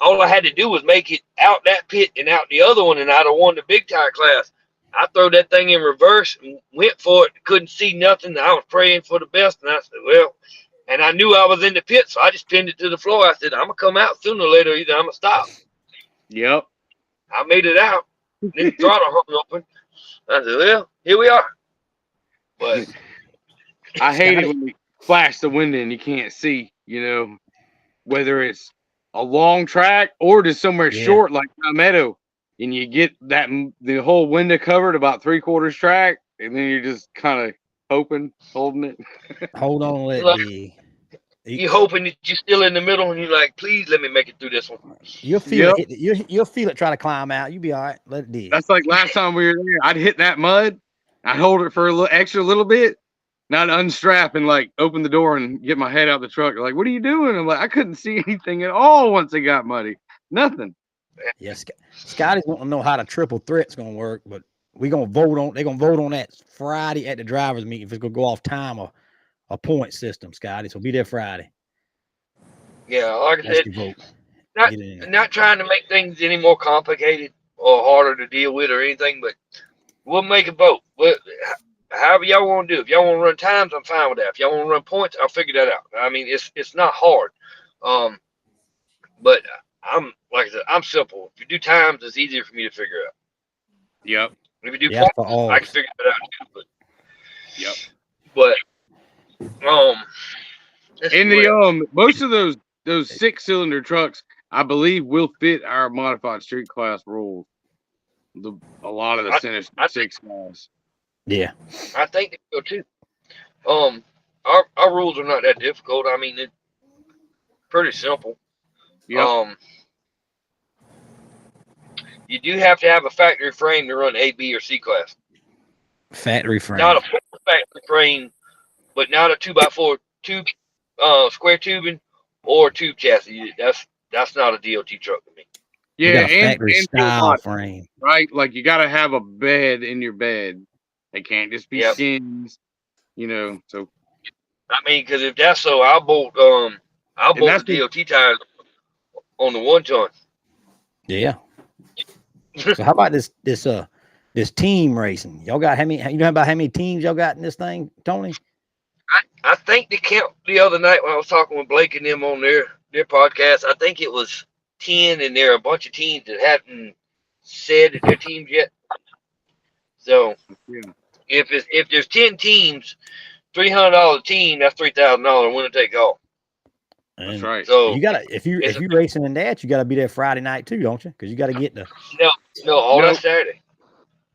all I had to do was make it out that pit and out the other one, and I'd have won the big tire class. I threw that thing in reverse and went for it. Couldn't see nothing. I was praying for the best, and I said, well, and I knew I was in the pit, so I just pinned it to the floor. I said, I'm going to come out sooner or later. Either I'm going to stop. Yep. I made it out. Then the throttle hung open. I said, well, here we are. But I hate it when you flash the window and you can't see, whether it's a long track or just somewhere short like Palmetto, and you get the whole window covered about 3/4 track, and then you're just kind of holding it. Hold on, let me. You hoping that you're still in the middle, and you're like, please let me make it through this one. You'll feel it. You'll feel it. Try to climb out. You'll be all right. Let it dig. That's like last time we were there. I'd hit that mud. I'd hold it for a little bit. Now to unstrap and like open the door and get my head out the truck. Like, what are you doing? I'm like, I couldn't see anything at all once it got muddy. Nothing. Yeah, Scotty's wanting to know how the triple threat's gonna work, but they're gonna vote on that Friday at the drivers' meeting if it's gonna go off time or a point system, Scotty. So be there Friday. Yeah, like I said, vote. Not trying to make things any more complicated or harder to deal with or anything, but we'll make a vote. However y'all want to do. If y'all want to run times, I'm fine with that. If y'all want to run points, I'll figure that out. I mean, it's not hard. But like I said, I'm simple. If you do times, it's easier for me to figure out. Yep. If you do points, I can figure that out too. Yep. But most of those 6-cylinder trucks, I believe, will fit our modified street class rules. A lot of the Center 6 guys. Yeah, I think they will too. Our rules are not that difficult. I mean, it's pretty simple. Yep. You do have to have a factory frame to run A, B, or C class. Factory frame. Not a full factory frame, but not a 2x4 tube, square tubing or tube chassis. That's not a DOT truck to me. Yeah, and style frame, right? Like you got to have a bed in your bed. They can't just be skins, So I mean, because if that's so, I'll bolt that's the DOT tires on the 1 ton. Yeah. So how about this team racing? Y'all got how many? You know about how many teams y'all got in this thing, Tony? I think the count the other night when I was talking with Blake and them on their podcast, I think it was 10, and there are a bunch of teams that haven't said that they're teams yet. So yeah. if there's 10 teams, $300 a team, that's $3,000 winner take all. That's And right. So you gotta if you're racing in that, you gotta be there Friday night too, don't you? Because you gotta get the no, all Nope. that's Saturday.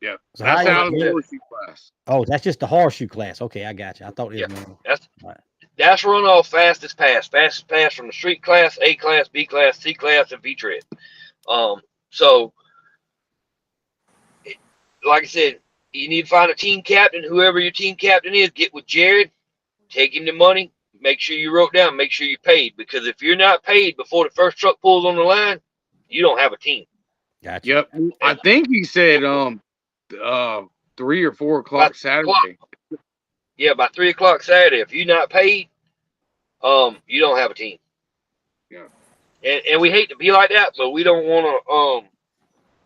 Yeah. So That's how out of the you- horseshoe class. oh, that's just the horseshoe class. Okay, I got you. I thought it was more. That's run off fastest pass from the street class, A class, B class, C class, and V tread. So like I said, you need to find a team captain. Whoever your team captain is, get with Jared, take him the money, make sure you wrote down, make sure you're paid. Because if you're not paid before the first truck pulls on the line, you don't have a team. Gotcha. Yep. I think he said 3 or 4 o'clock Saturday. Yeah, by 3 o'clock Saturday. If you're not paid, you don't have a team. Yeah. And we hate to be like that, but we don't want to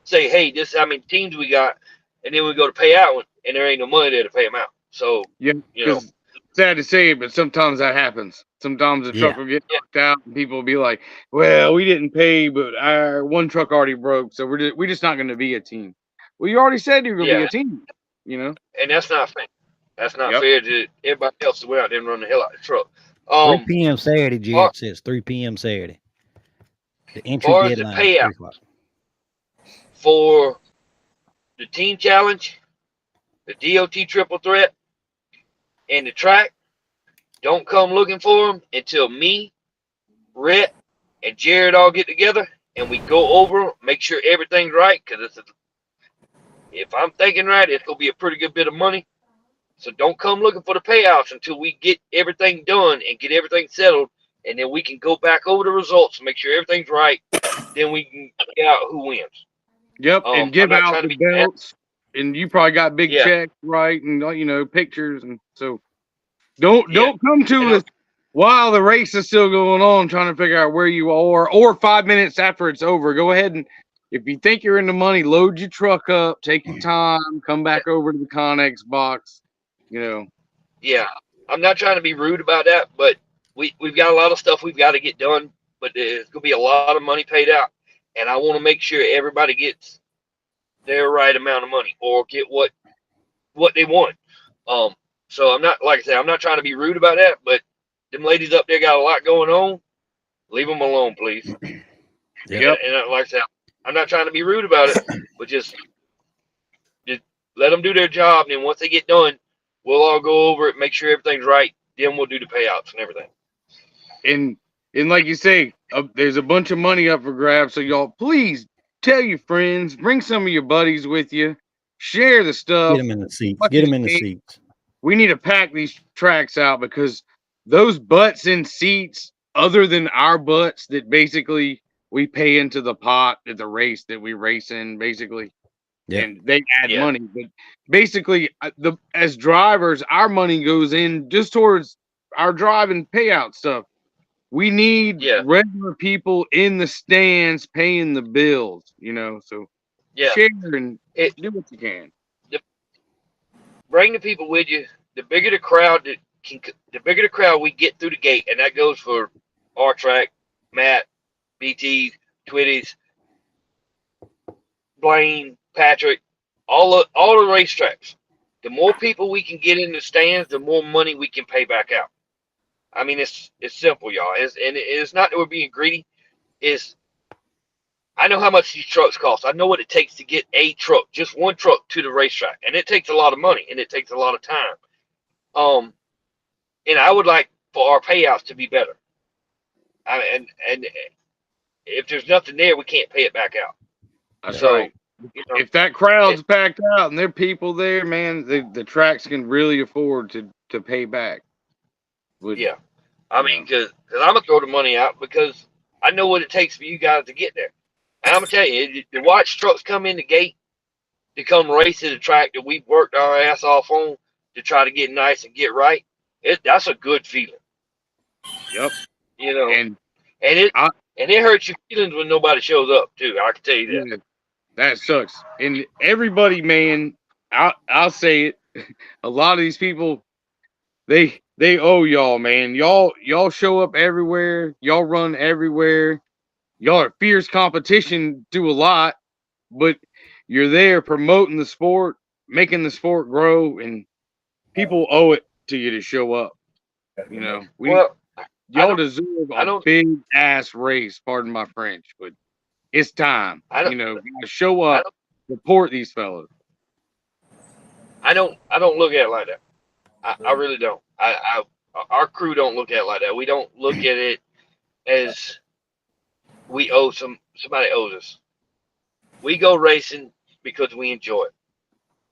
say, hey, this is how many teams we got, and then we go to pay out, and there ain't no money there to pay them out. So Yeah, because sad to say it, but sometimes that happens. Sometimes the truck will get knocked out, and people will be like, "Well, we didn't pay, but our one truck already broke, so we're just not going to be a team." Well, you already said you were going to be a team, you know. And that's not fair. That's not fair to everybody else that went out there and run the hell out of the truck. 3 p.m. Saturday, Jared says 3 p.m. Saturday. The entry Far as the deadline is payout 3 o'clock. for the team challenge, the DOT triple threat, and the track, don't come looking for them until me, Rhett, and Jared all get together and we go over, make sure everything's right. Because if I'm thinking right, it's gonna be a pretty good bit of money. So don't come looking for the payouts until we get everything done and get everything settled, and then we can go back over the results and make sure everything's right. Then we can get out who wins. Yep, and give out the belts. And you probably got big checks, right? And pictures, and so don't come to us while the race is still going on, trying to figure out where you are, or 5 minutes after it's over. Go ahead and, if you think you're in the money, load your truck up, take your time, come back over to the Connex box. Yeah, I'm not trying to be rude about that, but we've got a lot of stuff we've got to get done, but there's gonna be a lot of money paid out, and I want to make sure everybody gets their right amount of money or get what they want. So I'm not, like I said, I'm not trying to be rude about that, but them ladies up there got a lot going on. Leave them alone, please. Yep. And like I said, I'm not trying to be rude about it, but just let them do their job, and then once they get done, we'll all go over it, make sure everything's right. Then we'll do the payouts and everything. And like you say, there's a bunch of money up for grabs. So y'all, please tell your friends, bring some of your buddies with you, share the stuff. Get them in the seats. Get them in the seats. We need to pack these tracks out, because those butts in seats, other than our butts that basically we pay into the pot at the race that we race in, basically. Yeah. And they add money, but basically, as drivers, our money goes in just towards our driving payout stuff. We need regular people in the stands paying the bills, So share and do what you can. Bring the people with you. The bigger the crowd the bigger the crowd we get through the gate, and that goes for our track, Matt, BT, Twitties, Blaine, Patrick, all the racetracks. The more people we can get in the stands, the more money we can pay back out. I mean, it's simple, y'all. It's not that we're being greedy. I know how much these trucks cost. I know what it takes to get a truck, just one truck, to the racetrack, and it takes a lot of money and it takes a lot of time. And I would like for our payouts to be better. And if there's nothing there, we can't pay it back out. That's right. If that crowd's packed out and there are people there, man, the tracks can really afford to pay back. I mean, because I'm going to throw the money out because I know what it takes for you guys to get there. And I'm going to tell you, to watch trucks come in the gate to come race at a track that we've worked our ass off on to try to get nice and get right, That's a good feeling. Yep. You know, And and I, it hurts your feelings when nobody shows up too. I can tell you that. yeah, that sucks. And everybody, man, I'll say it. A lot of these people, they owe y'all, man. Y'all show up everywhere. Y'all run everywhere. Y'all are fierce competition, do a lot, but you're there promoting the sport, making the sport grow, and people owe it to you to show up. You know, Well, y'all deserve I a don't, big ass race. Pardon my French, but it's time. I don't, You know, gotta show I up, don't, support these fellas. I don't look at it like that. I really don't. Our crew don't look at it like that. We don't look at it as we owe somebody owes us. We go racing because we enjoy it.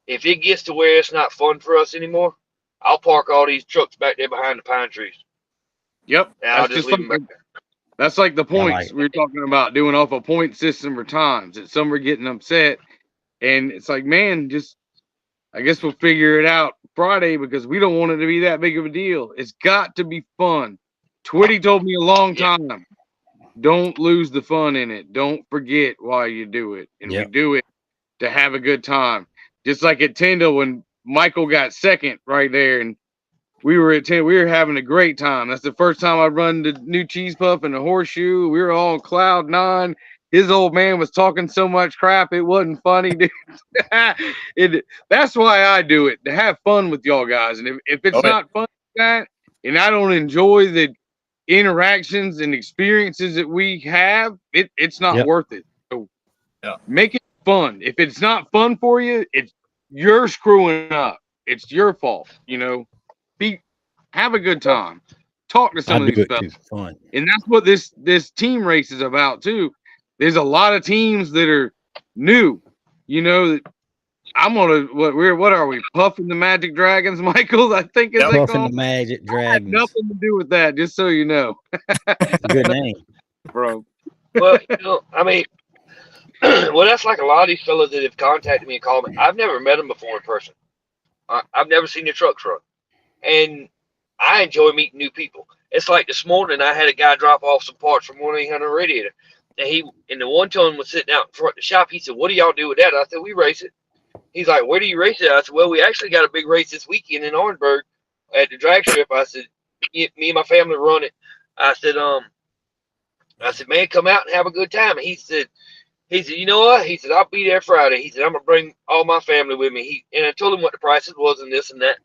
If it gets to where it's not fun for us anymore, I'll park all these trucks back there behind the pine trees, Yep, and I'll that's just just leave like them back there. that's like the I like points we were talking about doing off a point system or times. That some are getting upset, and it's like, man, just I guess we'll figure it out Friday because we don't want it to be that big of a deal. It's got to be fun. Twitty told me a long Yeah, time, don't lose the fun in it. Don't forget why you do it. And we Yep. do it to have a good time. Just like at Tyndall when Michael got second right there and we were at 10, we were having a great time. That's the first time I run the new cheese puff and the horseshoe. We were all on cloud nine. His old man was talking so much crap, it wasn't funny, dude. That's why I do it, to have fun with y'all guys. And if it's Oh, yeah. not fun like that, and I don't enjoy the interactions and experiences that we have, it's not Yep. worth it. So Yeah. make it fun. If it's not fun for you, you're screwing up. It's your fault. You know, have a good time. Talk to I some of do these it fellas. too. Fun. And that's what this team race is about too. There's a lot of teams that are new. You know, I'm gonna what are we? Puffing the Magic Dragons, Michael? I think is Yep. they Puffing call the 'em? Magic Had Dragons. nothing to do with that, just so you know. It's a good name. Bro. well, I mean, well, that's like a lot of these fellas that have contacted me and called me. I've never met them before in person. I've never seen their trucks run, and I enjoy meeting new people. It's like this morning I had a guy drop off some parts from 1-800 Radiator, and the one ton was sitting out in front of the shop. He said, "What do y'all do with that?" I said, "We race it." He's like, "Where do you race it?" I said, "Well, we actually got a big race this weekend in Orangeburg at the drag strip." I said, "Me and my family run it." I said, "Man, come out and have a good time." And he said, "You know what?" He said, "I'll be there Friday." He said, "I'm gonna bring all my family with me." And I told him what the prices was and this and that.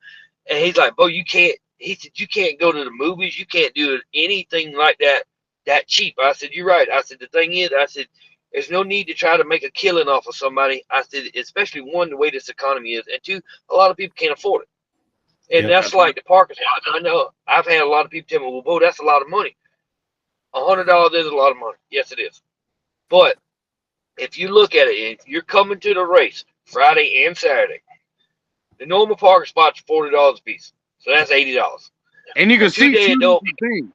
And he's like, "Bo, you can't." He said, "You can't go to the movies. You can't do anything like that cheap." I said, "You're right." I said, "The thing is," I said, "there's no need to try to make a killing off of somebody." I said, "Especially one, the way this economy is, and two, a lot of people can't afford it." And Yep. that's like the parking spot. I know I've had a lot of people tell me, "Well, Bo, that's a lot of money." $100 is a lot of money. Yes, it is. But if you look at it, if you're coming to the race Friday and Saturday, the normal parking spots are $40 a piece, so that's $80. And you A can see 2-day two adult, different things.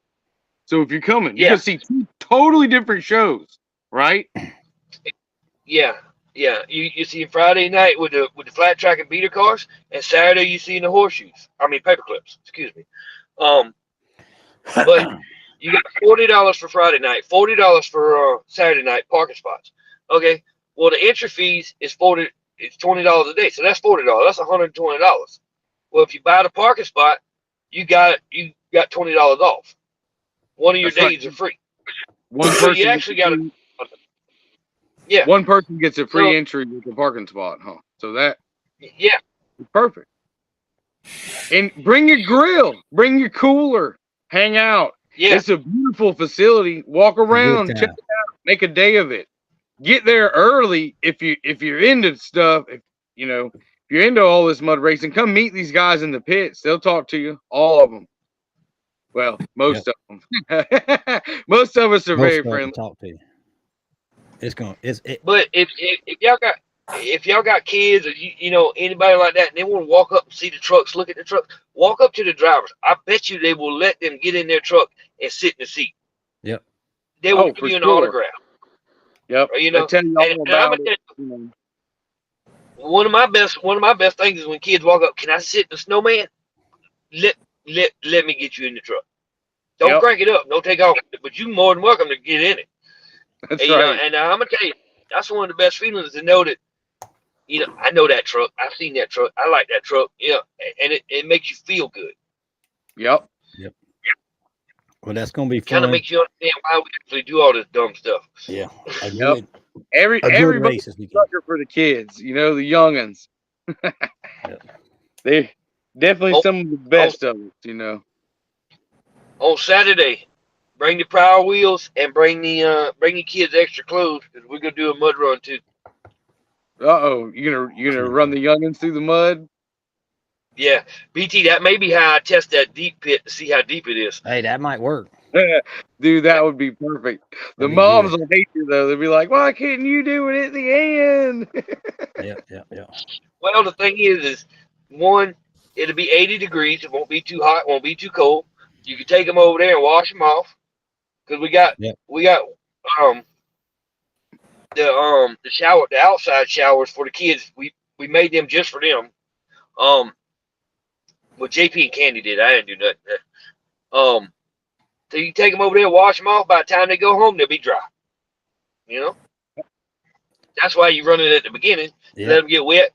So if you're coming, you yeah, can see two totally different shows, right? yeah, yeah. You see Friday night with the flat track and beater cars, and Saturday you see in the horseshoes. I mean paper clips. Excuse me. Um, but you got $40 for Friday night, $40 for Saturday night parking spots. Okay. Well, the entry fees is It's $20 a day, so that's $40. That's $120. Well, if you buy the parking spot, you got $20 off. One of your That's right. days are free. One So you person gets actually a got to, free, yeah. one person gets a free So entry with the parking spot, huh? So that's yeah, perfect. And bring your grill, bring your cooler, hang out. yeah, It's a beautiful facility. Walk A good around, check time. it out, make a day of it. Get there early if you're into stuff. If you know if you're into all this mud racing, come meet these guys in the pits. They'll talk to you, all of them. Well, Yep. most of them. Most of us are Most very of them friendly. talk to you. It's going. It's it. but if y'all got kids or anybody like that, and they want to walk up and see the trucks, look at the trucks, walk up to the drivers. I bet you they will let them get in their truck and sit in the seat. Yep. They will Oh, give for you an sure. autograph, Yep. or, They tell you And all I'm gonna about it. tell you, one of my best things is when kids walk up. Can I sit in the snowman? let me get you in the truck. Don't Yep. crank it up. Don't take off. But you more than welcome to get in it. That's And, you know, right. and I'm gonna tell you, that's one of the best feelings to know that, you know, I know that truck. I've seen that truck. I like that truck. Yeah, and it makes you feel good. Yep. Yep. Well, that's gonna be Kind of fun. makes you understand why we actually do all this dumb stuff. Yeah, a Yep. good Everybody's race this a weekend. sucker for the kids. You know, the youngins. Yep. They're definitely Oh, some of the best of us. You know. On Saturday, bring the Power Wheels and bring the kids extra clothes because we're gonna do a mud run too. You gonna run the youngins through the mud? Yeah, BT, that may be how I test that deep pit to see how deep it is. Hey, that might work. Dude, that would be perfect. The That'd be moms good. will hate you though. They'll be like, "Why couldn't you do it at the end?" Yeah. Well, the thing is one, it'll be 80 degrees. It won't be too hot. Won't be too cold. You can take them over there and wash them off because we got um the outside showers for the kids. We made them just for them. Well, JP and Candy did. I didn't do nothing. So you take them over there, wash them off. By the time they go home, they'll be dry. You know, that's why you run it at the beginning. Yeah. Let them get wet,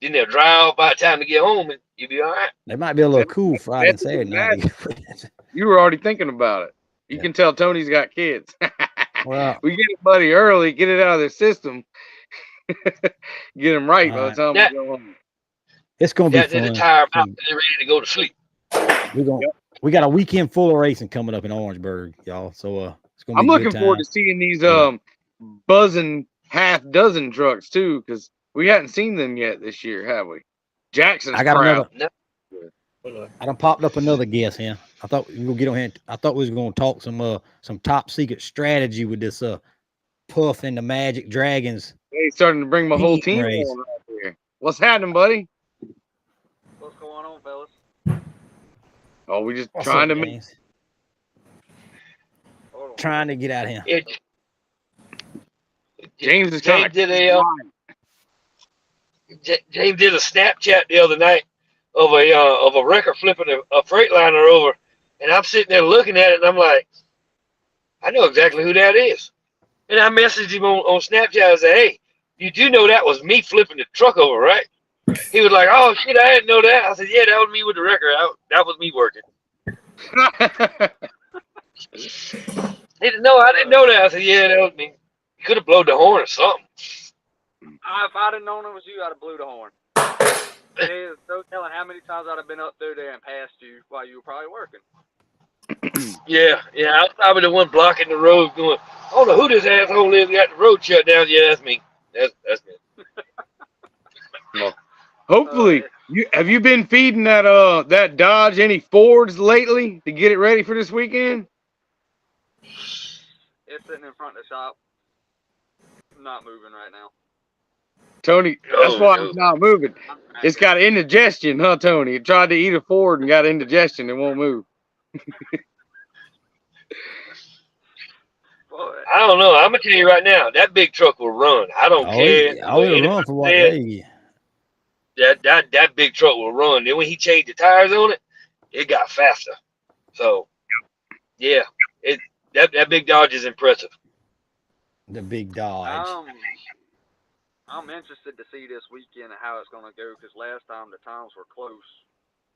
then they'll dry off by the time they get home, and you'll be all right. They might be a little cool Friday and Saturday night. You were already thinking about it. You can tell Tony's got kids. Well, we get it buddy early, get it out of their system, get them right by the time we go home. It's gonna be That's fun. the tire out. They're ready to go to sleep. We got a weekend full of racing coming up in Orangeburg, y'all. So it's gonna be. I'm looking forward to seeing these buzzing half dozen trucks too, because we hadn't seen them yet this year, have we? Jackson's I got proud. I done popped up another guess here. I thought we were gonna get on here. I thought we was gonna talk some top secret strategy with this Puff and the Magic Dragons. Hey, starting to bring my whole team race. on right here. What's happening, buddy? What's going on, fellas? Oh, we just What's trying up, to James? Trying to get out of here. James is James did a Snapchat the other night of a wrecker flipping a Freightliner over, and I'm sitting there looking at it, and I'm like, I know exactly who that is. And I messaged him on Snapchat and said, hey, you do know that was me flipping the truck over, right? He was like, oh, shit, I didn't know that. I said, yeah, that was me with the wrecker. That was me working. He said, no, I didn't know that. I said, yeah, that was me. You could have blown the horn or something. If I'd have known it was you, I'd have blew the horn. There's no telling how many times I'd have been up through there and passed you while you were probably working. Yeah, I was probably the one blocking the road going, I don't know who this asshole is got the road shut down. Yeah, that's me. That's me. Well, hopefully, have you been feeding that Dodge any Fords lately to get it ready for this weekend? It's sitting in front of the shop. Not moving right now. Tony, that's why it's not moving. It's got indigestion, huh, Tony? It tried to eat a Ford and got indigestion and won't move. I don't know. I'm gonna tell you right now, that big truck will run. I don't care. It'll run for what they. That big truck will run. Then when he changed the tires on it, it got faster. So, yeah, that big Dodge is impressive. The big Dodge. I'm interested to see this weekend how it's going to go because last time the times were close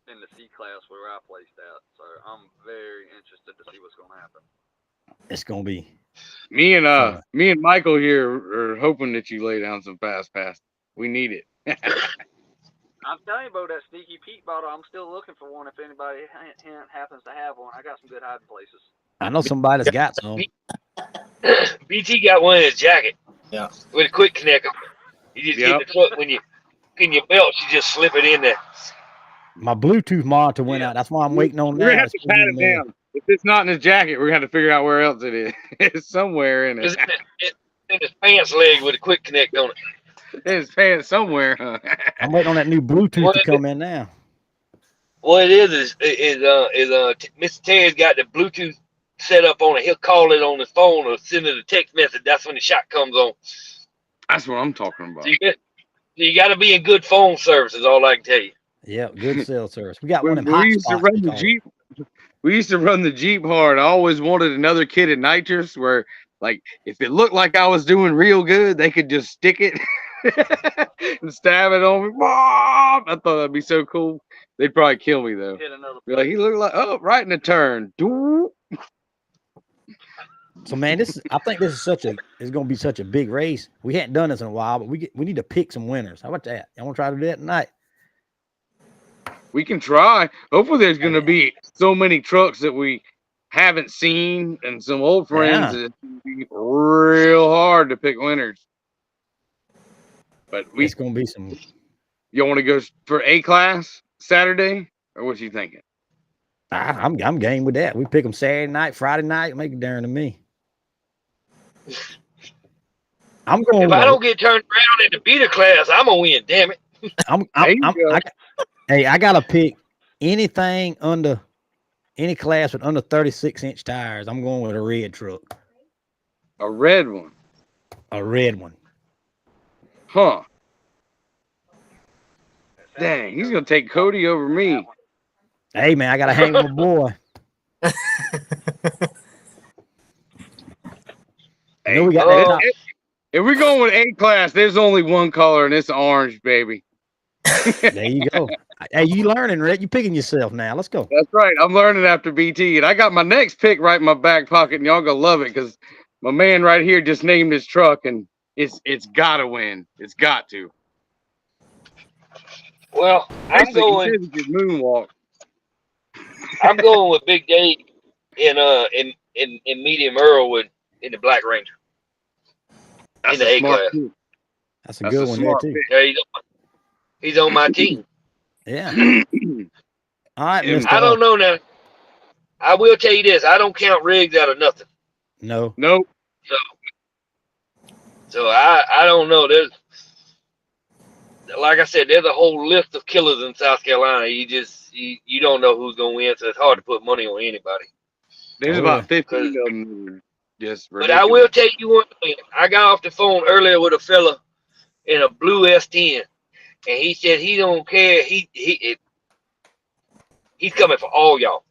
in the C class where I placed at. So I'm very interested to see what's going to happen. It's going to be. Me and Michael here are hoping that you lay down some fast pass. We need it. I'm telling you about that Sneaky Pete bottle. I'm still looking for one if anybody happens to have one. I got some good hiding places. I know somebody that's got some. BT got one in his jacket. Yeah. With a quick connect. You just get the truck when you in your belt, you just slip it in there. My Bluetooth monitor went out. That's why I'm waiting on that. We're going to have to pat it down. If it's not in his jacket, we're going to have to figure out where else it is. It's somewhere in it. It's in his pants leg with a quick connect on it. It's pants somewhere, huh? I'm waiting on that new Bluetooth to come in now. What it is Mr. Terry's got the Bluetooth set up on it. He'll call it on his phone or send it a text message. That's when the shot comes on. That's what I'm talking about. So you got to be in good phone service is all I can tell you. Yeah, good cell service. We got one When, of them when we hot used to spots. run they the call it. Jeep, we used to run the Jeep hard. I always wanted another kid at nitrous where, like, if it looked like I was doing real good, they could just stick it and stab it on me. Mom! I thought that'd be so cool. They'd probably kill me though. Hit another Be like, he looked like, oh, right in the turn. Doo. So man, I think this is it's gonna be such a big race. We hadn't done this in a while, but we need to pick some winners. How about that? I want to try to do that tonight. We can try. Hopefully, there's going to be so many trucks that we haven't seen and some old friends. Yeah. It's going to be real hard to pick winners. But It's gonna be some. you want to go for A class Saturday, or what you thinking? I'm game with that. We pick them Saturday night, Friday night. Make it darn to me. I'm going. If I don't get turned around in the beta class, I'm gonna win. Damn it! I gotta pick anything under any class with under 36-inch tires. I'm going with a red truck. A red one. A red one. Huh. Dang, he's going to take Cody over me. Hey man, I gotta hang with my boy. Hey, we got if we're going with A class, there's only one color, and it's orange, baby. There you go. Hey, you learning, Red? You picking yourself now. Let's go. That's right. I'm learning after BT, and I got my next pick right in my back pocket, and y'all gonna love it because my man right here just named his truck, and it's got to win. It's got to. Well, I'm going. He says he can moonwalk. I'm going with Big Dave in medium Earlwood in the Black Ranger. That's in the A smart class. pick. That's a good one there smart too. pick. Yeah, he's on my team. Yeah. All right, Yeah, Mr. I don't know now. I will tell you this: I don't count rigs out of nothing. No. Nope. So I don't know. There's, like I said, there's a whole list of killers in South Carolina. You don't know who's gonna win, so it's hard to put money on anybody. There's Oh, about yeah. 15 of them. Just But I will ridiculous. tell you one thing. I got off the phone earlier with a fella in a blue S10, and he said he don't care. He's coming for all y'all.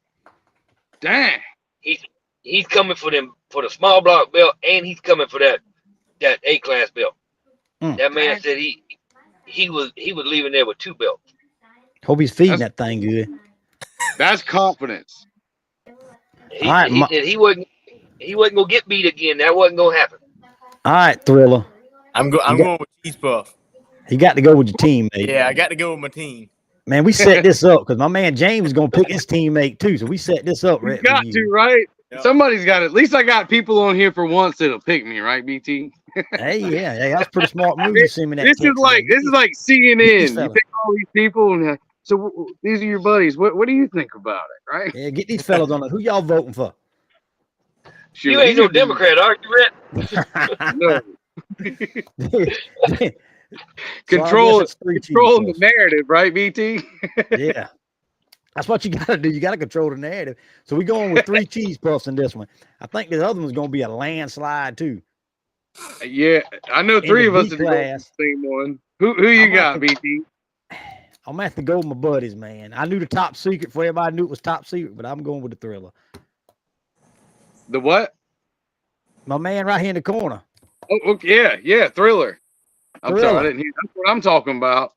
Dang. He's coming for them for the small block belt, and he's coming for that A class belt. That man said he was leaving there with 2 belts. Hope he's feeding that thing good. That's confidence. He All right, said he wasn't gonna get beat again. That wasn't gonna happen. All right, Thriller. I'm going with Cheese Puff. You got to go with your teammate. Yeah, I got to go with my team. Man, we set this up because my man James is gonna pick his teammate too. So we set this up. You Right got for you. to, right? Yep. Somebody's got it. At least I got people on here for once that'll pick me, right, BT? Hey, yeah, hey, that's a pretty smart move. You send me that This is text like today. CNN. fella. You pick all these people, and so these are your buddies. What do you think about it, right? Yeah, get these fellas on it. Who y'all voting for? Shoot, You ain't these no are the- Democrat, are you, Rhett? No. Controlling the narrative, right, BT? Yeah. That's what you got to do. You got to control the narrative. So we're going with 3 cheese puffs in this one. I think the other one's going to be a landslide too. Yeah, I know 3 the of us B are going the class. same one. Who you I'm got, gonna BT? I'm going to have to go with my buddies, man. I knew the top secret for everybody knew it was top secret, but I'm going with the Thriller. The what? My man right here in the corner. Oh, okay, yeah, Thriller. I'm sorry, I Thriller. didn't hear. That's what I'm talking about.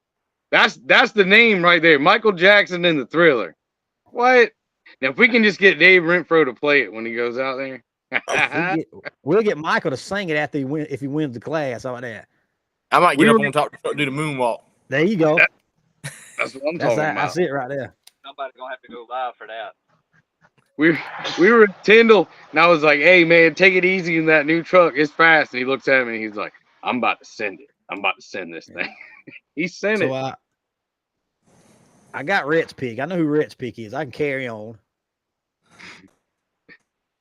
That's the name right there. Michael Jackson and the Thriller. What? Now, if we can just get Dave Renfro to play it when he goes out there. We'll get Michael to sing it after if he wins the class. How about that? I might We get up were- on top of the truck, do the moonwalk. There you go. That's what I'm talking about. That's it right there. Somebody's gonna have to go live for that. We were at Tyndall, and I was like, "Hey man, take it easy in that new truck. It's fast." And he looks at me and he's like, "I'm about to send it. I'm about to send this thing." He sent So it. I got Rhett's pick. I know who Rhett's pick is. I can carry on.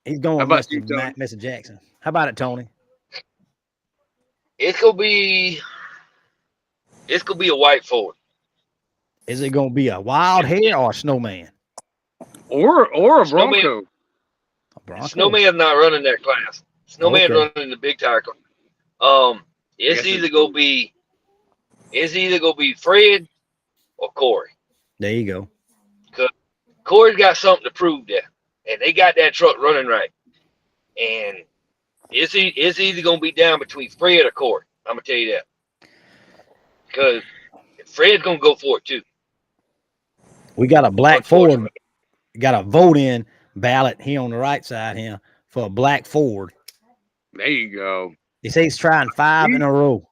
He's going How with about you, Tony? Mr. Jackson. How about it, Tony? It's gonna be a white Ford. Is it going to be a wild hair or a snowman? Or a Snowman. Bronco. A Bronco? Snowman's not running that class. Snowman's Okay. running the big tire class. It's Guess either it's gonna be Fred or Corey. There you go. Cause Corey's got something to prove there, and they got that truck running right. And it's either gonna be down between Fred or Corey. I'm gonna tell you that, because Fred's gonna go for it too. We got a black Ford. Unfortunately. Got a vote-in ballot here on the right side here for a black Ford. There you go. He says he's trying 5 in a row.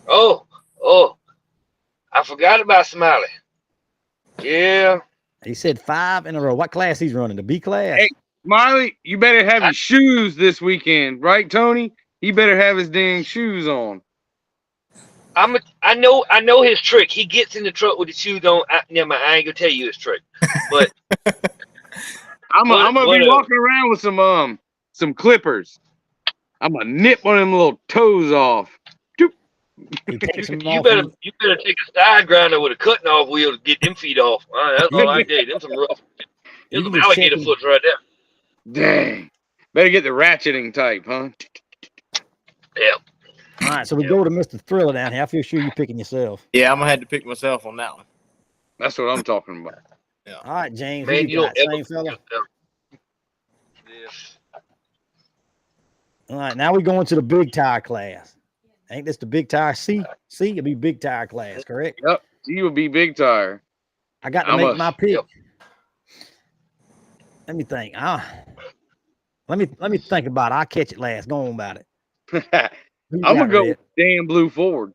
Oh, I forgot about Smiley. Yeah. He said 5 in a row. What class he's running? The B class? Hey, Smiley, you better have your shoes this weekend, right, Tony? He better have his dang shoes on. I know his trick. He gets in the truck with the shoes on. Never mind, I ain't gonna tell you his trick. But I'm gonna be walking around with some clippers. I'm gonna nip one of them little toes off. He takes them you off. better take a side grinder with a cutting off wheel to get them feet off. That's all I tell you. Them some rough. You Them can some just alligator check him. foots right there. Dang. Better get the ratcheting type, huh? Yeah. All right, so we go to Mr. Thriller down here. I feel sure you're picking yourself. Yeah, I'm gonna have to pick myself on that one. That's what I'm talking about. All right, James. Man, who you you don't got? ever Same fella? Yeah. All right, now we go into the big tire class. Ain't this the big tire C? C will be big tire class, correct? Yep. He would be big tire. I got to How make much? my pick. Yep. Let me think. Let me think about it. I'll catch it last. Go on about it. Who you I'm got, gonna go Red? with Dan Blue Ford.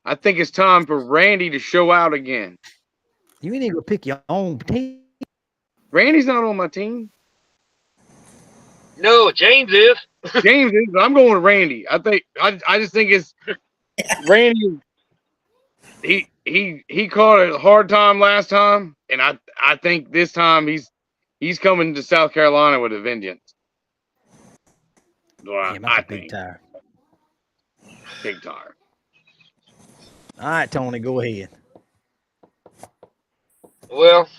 I think it's time for Randy to show out again. You ain't even gonna pick your own team. Randy's not on my team. No, James is. James is. I'm going with Randy. I just think it's Randy. He caught a hard time last time, and I think this time he's coming to South Carolina with a vengeance. Well, Yeah, that's I a big think tire. big tire. All right, Tony, go ahead. Well,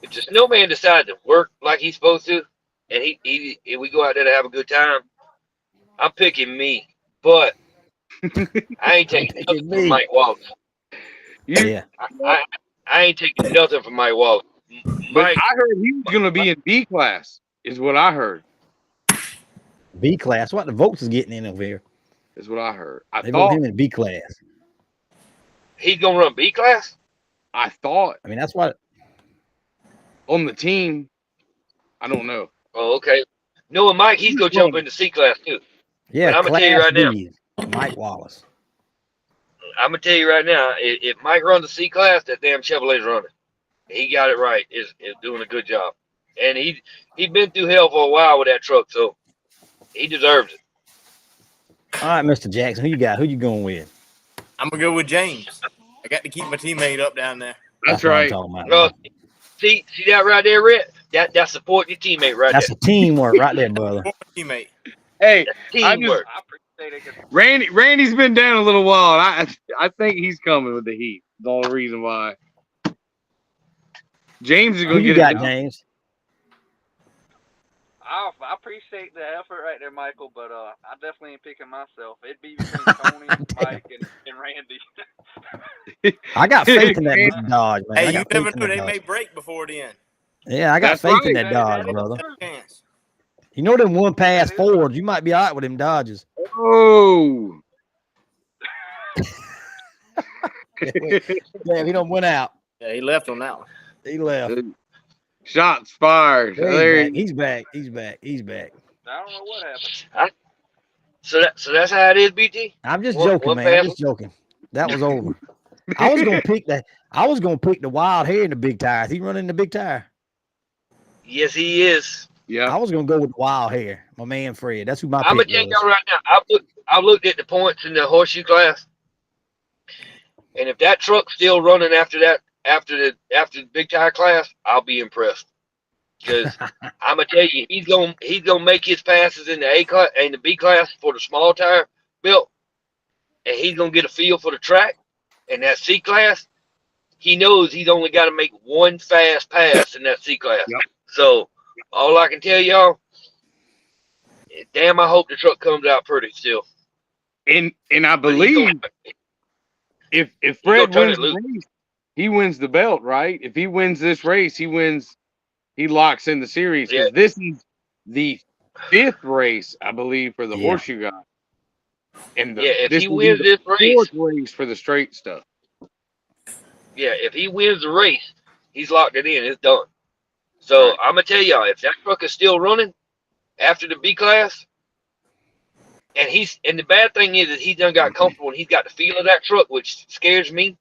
if the snowman decides to work like he's supposed to, and we go out there to have a good time, I'm picking me. But I ain't taking nothing from Mike Wallace. Yeah. I ain't taking nothing from Mike Wallace. But I heard he was going to be in B class, is what I heard. B class. What the votes is getting in over here? Is what I heard. They vote him in B class. He's gonna run B class. I thought. I mean, that's what On the team, I don't know. Oh, okay. Knowing Mike, he's gonna jump into C class too. Yeah, but I'm gonna tell you right B, Mike Wallace. I'm gonna tell you right now, if Mike runs the C class, that damn Chevrolet's running. He got it right. Is doing a good job, and he's been through hell for a while with that truck, so he deserves it. All right, Mr. Jackson, who you got? Who you going with? I'm gonna go with James. I got to keep my teammate up down there. That's right. What I'm talking about. See that right there, Red? That's supporting your teammate right That's there. a teamwork right there, brother. Teammate. Hey, Teamwork. I appreciate it. Randy's been down a little while. And I think he's coming with the heat. That's all the reason why. James is Who going to you get got, it. James? I appreciate the effort right there, Michael, but I definitely ain't picking myself. It'd be between Tony, Mike, and Randy. I got faith in that big Dodge, man. I Hey, you got never faith in know. that They Dodge. may break before the end. Yeah, I got That's faith in right. that Dodge, brother. Chance. You know them one pass Fords, you might be all right with them Dodges. Oh. Yeah, he don't went out. Yeah, he left on that one. He left. Shots fired. He's back. He's back. I don't know what happened. So that's how it is, BT. I'm just One joking, man. pass. I'm just joking. That was over. I was gonna pick that. I was gonna pick the wild hair in the big tires. He running the big tire. Yes, he is. Yeah. I was gonna go with the wild hair. My man Fred. That's who my I'm gonna pick tell was. y'all right now. I looked at the points in the horseshoe class, and if that truck's still running after the big tire class, I'll be impressed. Because I'm gonna tell you, he's gonna make his passes in the A class and the B class for the small tire built, and he's gonna get a feel for the track. And that C class, he knows he's only got to make one fast pass in that C class. Yep. So all I can tell y'all, damn, I hope the truck comes out pretty still. And I believe if gonna Fred turn wins it the loose. race, he wins the belt, right? If he wins this race, he locks in the series Yeah, because this is the 5th race, I believe, for the Yeah. horseshoe guy, and yeah. If this he will be wins the this 4th race, race for the straight stuff. yeah, if he wins the race, he's locked it in. It's done. So Right. I'm gonna tell y'all, if that truck is still running after the B class, and the bad thing is that he done got comfortable and he's got the feel of that truck, which scares me.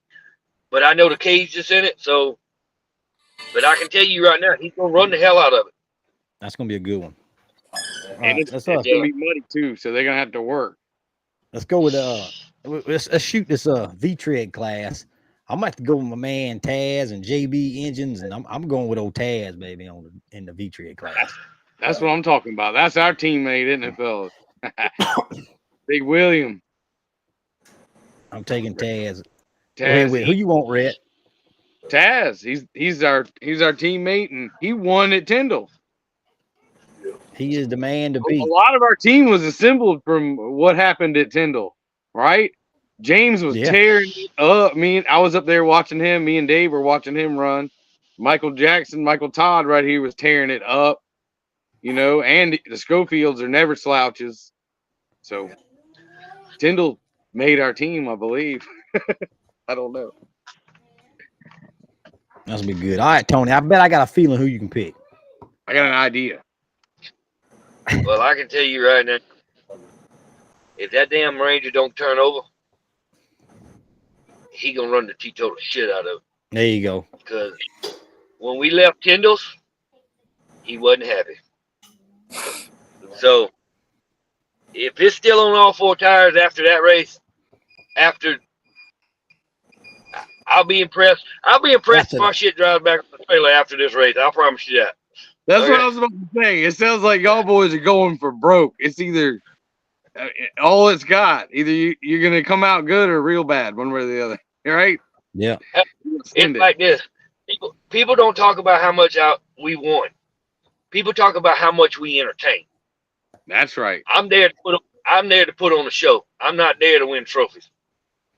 But I know the cage that's in it, so. But I can tell you right now, he's gonna run the hell out of it. That's gonna be a good one. All And right, it's gonna be muddy too, so they're gonna have to work. let's go with let's shoot this V-Tread class. I'm gonna have to go with my man Taz and JB Engines, and I'm going with old Taz, baby, in the V-Tread class. That's what I'm talking about. That's our teammate, isn't it, fellas? Big William. I'm taking Taz. Go Taz, ahead with who you want, Rhett. Taz. He's our teammate, and he won at Tyndall. He is the man to A beat. lot of our team was assembled from what happened at Tyndall, right? James was tearing it up. I was up there watching him. Me and Dave were watching him run. Michael Todd right here was tearing it up. And the Schofields are never slouches. So Tyndall made our team, I believe. I don't know. That's gonna be good. All right, Tony. I bet I got a feeling who you can pick. I got an idea. Well, I can tell you right now, if that damn Ranger don't turn over, he gonna run the teetotal shit out of it. There you go. Because when we left Tyndall's, he wasn't happy. So if it's still on all 4 tires after that race, I'll be impressed. I'll be impressed if my shit drives back on the trailer after this race. I'll promise you that. That's what I was about to say. It sounds like y'all boys are going for broke. It's either all it's got. Either you're going to come out good or real bad, one way or the other. Right? Yeah. It's like this. People don't talk about how much we won. People talk about how much we entertain. That's right. I'm there to put on a show. I'm not there to win trophies.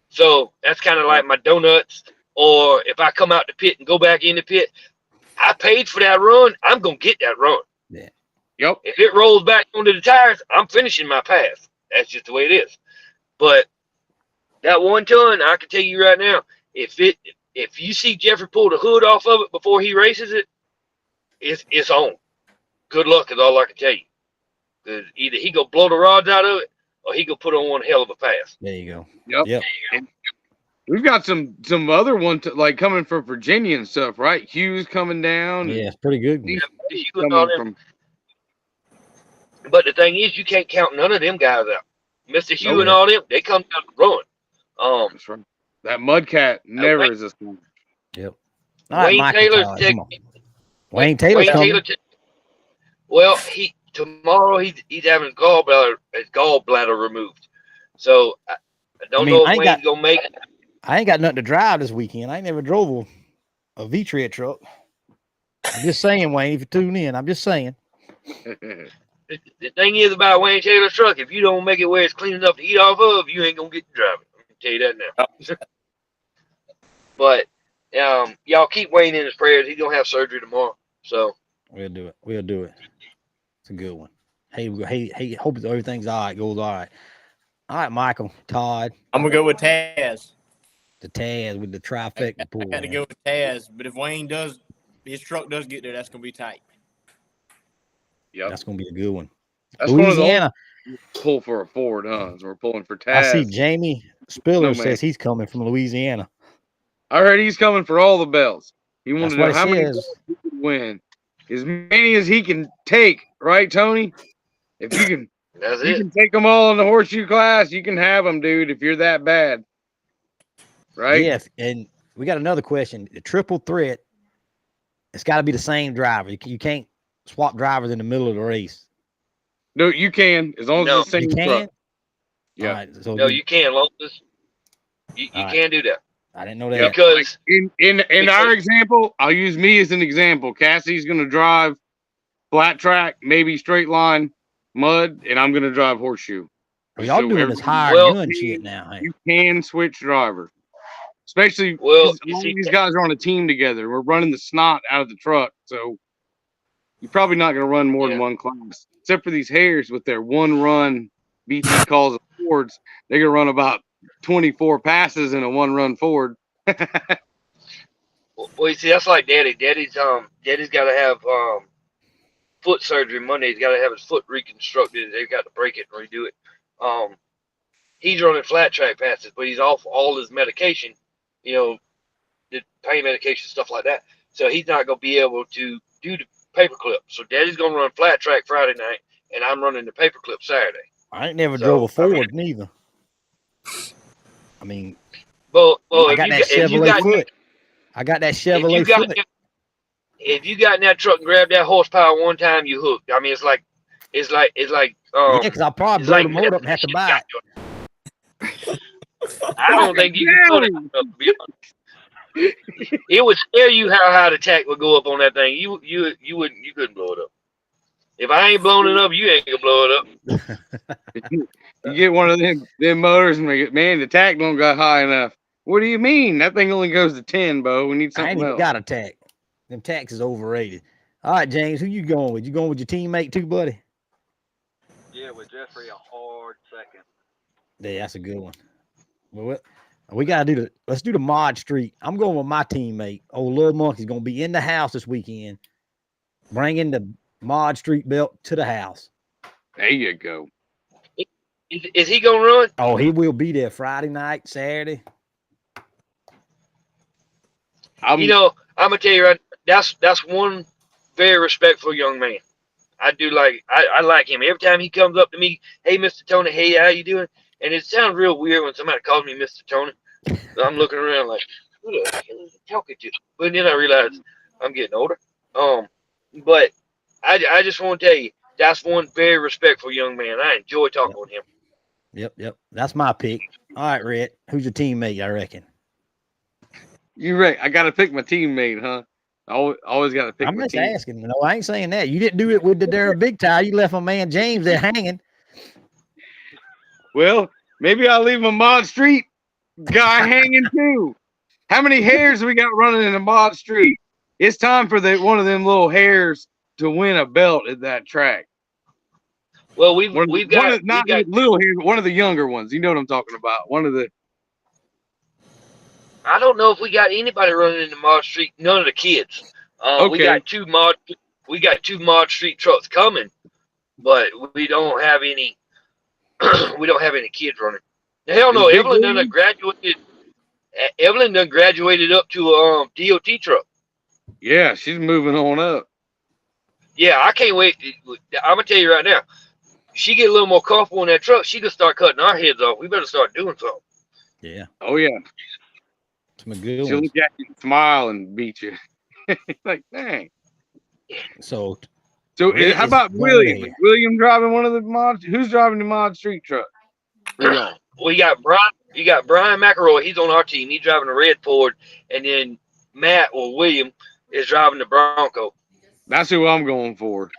So that's kind of like my donuts. Or if I come out the pit and go back in the pit, I paid for that run. I'm gonna get that run. Yeah. Yep. If it rolls back onto the tires, I'm finishing my pass. That's just the way it is. But that 1 ton, I can tell you right now, if you see Jeffrey pull the hood off of it before he races it, it's on. Good luck is all I can tell you. Because either he go blow the rods out of it, or he go put on one hell of a pass. There you go. Yep. And we've got some other ones like coming from Virginia and stuff, right? Hughes coming down. Yeah, it's pretty good. But the thing is, you can't count none of them guys out. Mr. Hugh and all them, they come down the run. That's right. That Mudcat never is a song. Yep. All right, Wayne Taylor's coming. Well, tomorrow he's having his gallbladder removed. So I don't know if Wayne's gonna make it. I ain't got nothing to drive this weekend. I ain't never drove a V-Tread truck. I'm just saying, Wayne, if you tune in, I'm just saying. The thing is about Wayne Taylor's truck, if you don't make it where it's clean enough to eat off of, you ain't gonna get to drive it. I can tell you that now. But y'all keep Wayne in his prayers. He's gonna have surgery tomorrow. So we'll do it. We'll do it. It's a good one. Hey, hope everything's all right. Goes all right. All right, Michael, Todd. I'm gonna go with Taz. The Taz with the trifecta pool. I got to go with Taz, but if Wayne his truck does get there, that's gonna be tight. Yep. That's gonna be a good one. That's Louisiana. Pull for a Ford, huh? So we're pulling for Taz. I see Jamie Spiller says he's coming from Louisiana. I heard he's coming for all the belts. He wanted to know how many belts he could win. As many as he can take, right, Tony? If you can, can take them all in the horseshoe class. You can have them, dude. If you're that bad, right? Yes, and we got another question. The triple threat. It's got to be the same driver. You can't swap drivers in the middle of the race. No, you can, as long as it's the same truck. Yeah. Right, so you can, long as you can do that. I didn't know that. Because in our example, I'll use me as an example. Cassie's gonna drive flat track, maybe straight line, mud, and I'm gonna drive horseshoe. Y'all doing this higher gun shit now. Hey? You can switch drivers. Especially Well, because a lot of these guys are on a team together. We're running the snot out of the truck, so you're probably not going to run more than one class. Except for these hares with their one run BT calls Fords, they're going to run about 24 passes in a one run Ford. Well, you see, that's like Daddy. Daddy's got to have foot surgery Monday. He's got to have his foot reconstructed. They've got to break it and redo it. He's running flat track passes, but he's off all his medication, the pain medication, stuff like that. So he's not going to be able to do the paperclip. So Daddy's going to run flat track Friday night, and I'm running the paperclip Saturday. I ain't never drove a Ford neither. I mean, well, I got that Chevrolet foot. I got that Chevrolet foot. If you got in that truck and grabbed that horsepower one time, you hooked. I mean, it's like. Yeah, because I'll probably blow the motor up and have to buy it. I don't think you can put it up, to be honest. It would scare you how high the tack would go up on that thing. You couldn't blow it up. If I ain't blowing it up, you ain't gonna blow it up. You get one of them motors and man, the tack don't got high enough. What do you mean? That thing only goes to 10, Bo. We need something I ain't even else. got a tack. Them tacks is overrated. All right, James, who you going with? You going with your teammate too, buddy? Yeah, with Jeffrey a hard second. Yeah, that's a good one. Well, we gotta let's do the Mod Street. I'm going with my teammate. Old Little Monkey's gonna be in the house this weekend, bringing the Mod Street belt to the house. There you go. Is he gonna run? Oh, he will be there Friday night, Saturday. I'm gonna tell you right. That's one very respectful young man. I do I like him. Every time he comes up to me, hey, Mr. Tony, hey, how you doing? And it sounds real weird when somebody calls me Mr. Tony. I'm looking around like, who the hell is he talking to? But then I realize I'm getting older. But I just want to tell you, that's one very respectful young man. I enjoy talking with him. Yep. That's my pick. All right, Red. Who's your teammate, I reckon? You're right. I got to pick my teammate, huh? Always got to pick I'm my just team. asking. No, I ain't saying that. You didn't do it with the Darren Big Tie. You left my man James there hanging. Well, maybe I'll leave my Mod Street guy hanging too. How many hares we got running in the Mod Street? It's time for one of them little hares to win a belt at that track. Well, we've got little hares, but one of the younger ones. You know what I'm talking about? One of the. I don't know if we got anybody running in the Mod Street. None of the kids. Okay. We got two Mod Street trucks coming, but we don't have any. We don't have any kids running. Hell no, Evelyn done graduated. Evelyn done graduated up to a DOT truck. Yeah, she's moving on up. Yeah, I can't wait. I'm gonna tell you right now. She get a little more comfortable in that truck, she could start cutting our heads off. We better start doing something. Yeah. Oh yeah. Some good She'll ones. look at you, smile, and beat you. Like, dang. So how about William? Is William driving one of the mods? Who's driving the Mod Street truck? We got Brian. You got Brian McElroy. He's on our team. He's driving the red Ford, and then William is driving the Bronco. That's who I'm going for.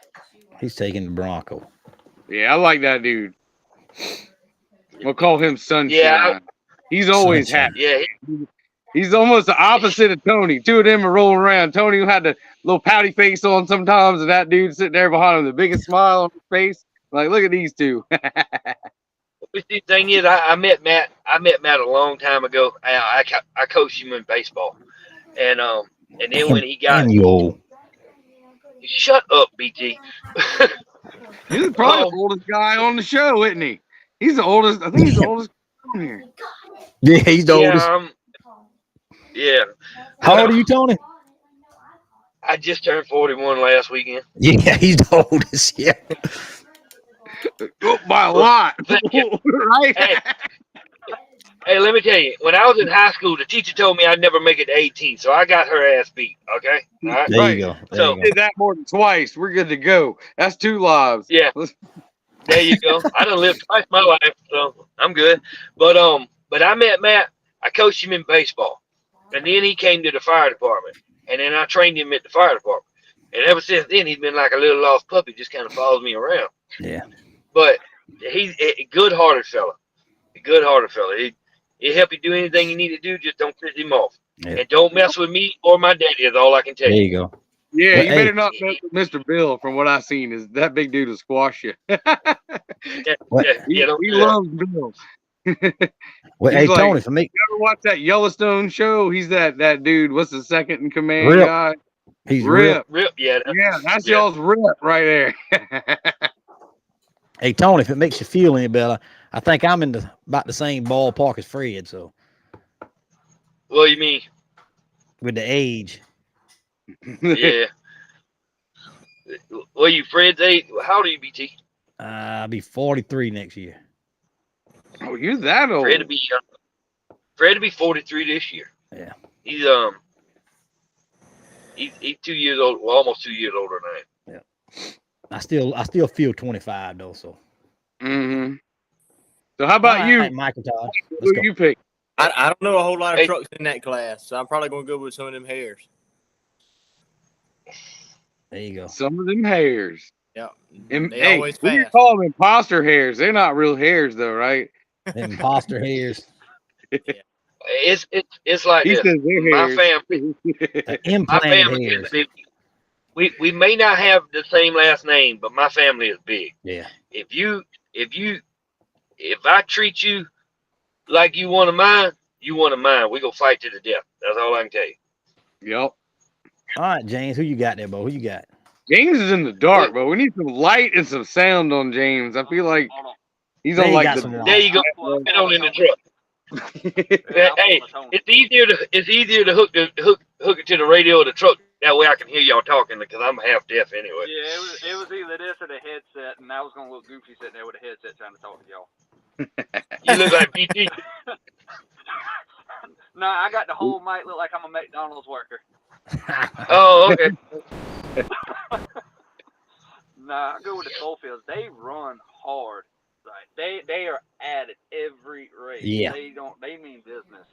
He's taking the Bronco. Yeah, I like that dude. We'll call him Sunshine. Yeah, he's always happy. Yeah, he's almost the opposite of Tony. Two of them are rolling around. Tony had the little pouty face on sometimes, and that dude sitting there behind him, the biggest smile on his face. Like, look at these two. The thing is, I met Matt. I met Matt a long time ago. I coached him in baseball, and then when he got shut up, BT. He's probably the oldest guy on the show, isn't he? He's the oldest. I think he's the oldest on here. Yeah, he's the oldest. Yeah. How old are you, Tony? I just turned 41 last weekend. Yeah, he's the oldest. Yeah. By a lot. Right? Hey, let me tell you, when I was in high school, the teacher told me I'd never make it to 18, so I got her ass beat. Okay? All right? There you go. So did that more than twice. We're good to go. That's 2 lives. Yeah. There you go. I done lived twice my life, so I'm good. But I met Matt. I coached him in baseball, and then he came to the fire department, and then I trained him at the fire department. And ever since then, he's been like a little lost puppy, just kind of follows me around. Yeah. But he's a good-hearted fella. A good-hearted fella. It'll help you do anything you need to do. Just don't piss him off. Yep. And don't mess with me or my daddy is all I can tell There you. you go. Yeah, Well, you hey. better not mess with Mr. Bill. From what I've seen, is that big dude will squash you. What? he don't he do that. loves Bill. Well, He's hey, like, Tony, for me, you ever watch that Yellowstone show? He's that dude. What's the second in command Rip. guy? he's Rip. Rip, yeah. Yeah, that's yeah. y'all's Rip right there. Hey, Tony, if it makes you feel any better, I think I'm in about the same ballpark as Fred. So What do you mean? with the age, Yeah. Well, you Fred's age. How old are you, BT? I'll be 43 next year. Oh, you're that old. Fred to be 43 this year. Yeah. He's he's 2 years old. Well, almost 2 years older than I am. I still feel 25 though. So. Mm-hmm. So how about All you? right, Michael Todd. Who Let's go. you pick? I don't know a whole lot of Hey. trucks in that class, so I'm probably going to go with some of them hairs. There you go. Some of them hairs. Yeah. And, They hey, always we can fast. call them imposter hairs. They're not real hairs, though, right? Them imposter hairs. It's like He this. says they're My hairs. family, The my implanted family hairs. is big. We may not have the same last name, but my family is big. Yeah. If I treat you like you one of mine, you one of mine. We go fight to the death. That's all I can tell you. Yep. All right, James. Who you got there, Bo? Who you got? James is in the dark, but we need some light and some sound on James. I feel like Hold on. he's There on you like got the. some light. There you go. Well, Get on in the truck. Yeah, I'm Hey, pulling the tone. it's easier to hook it to the radio of the truck. That way I can hear y'all talking because I'm half deaf anyway. Yeah, it was either this or the headset, and I was gonna look goofy sitting there with a headset trying to talk to y'all. You look like BT. No, I got the whole mic look like I'm a McDonald's worker. Oh, okay. Nah, I go with the Coalfields. They run hard. Like they are at it every race. Yeah. They mean business.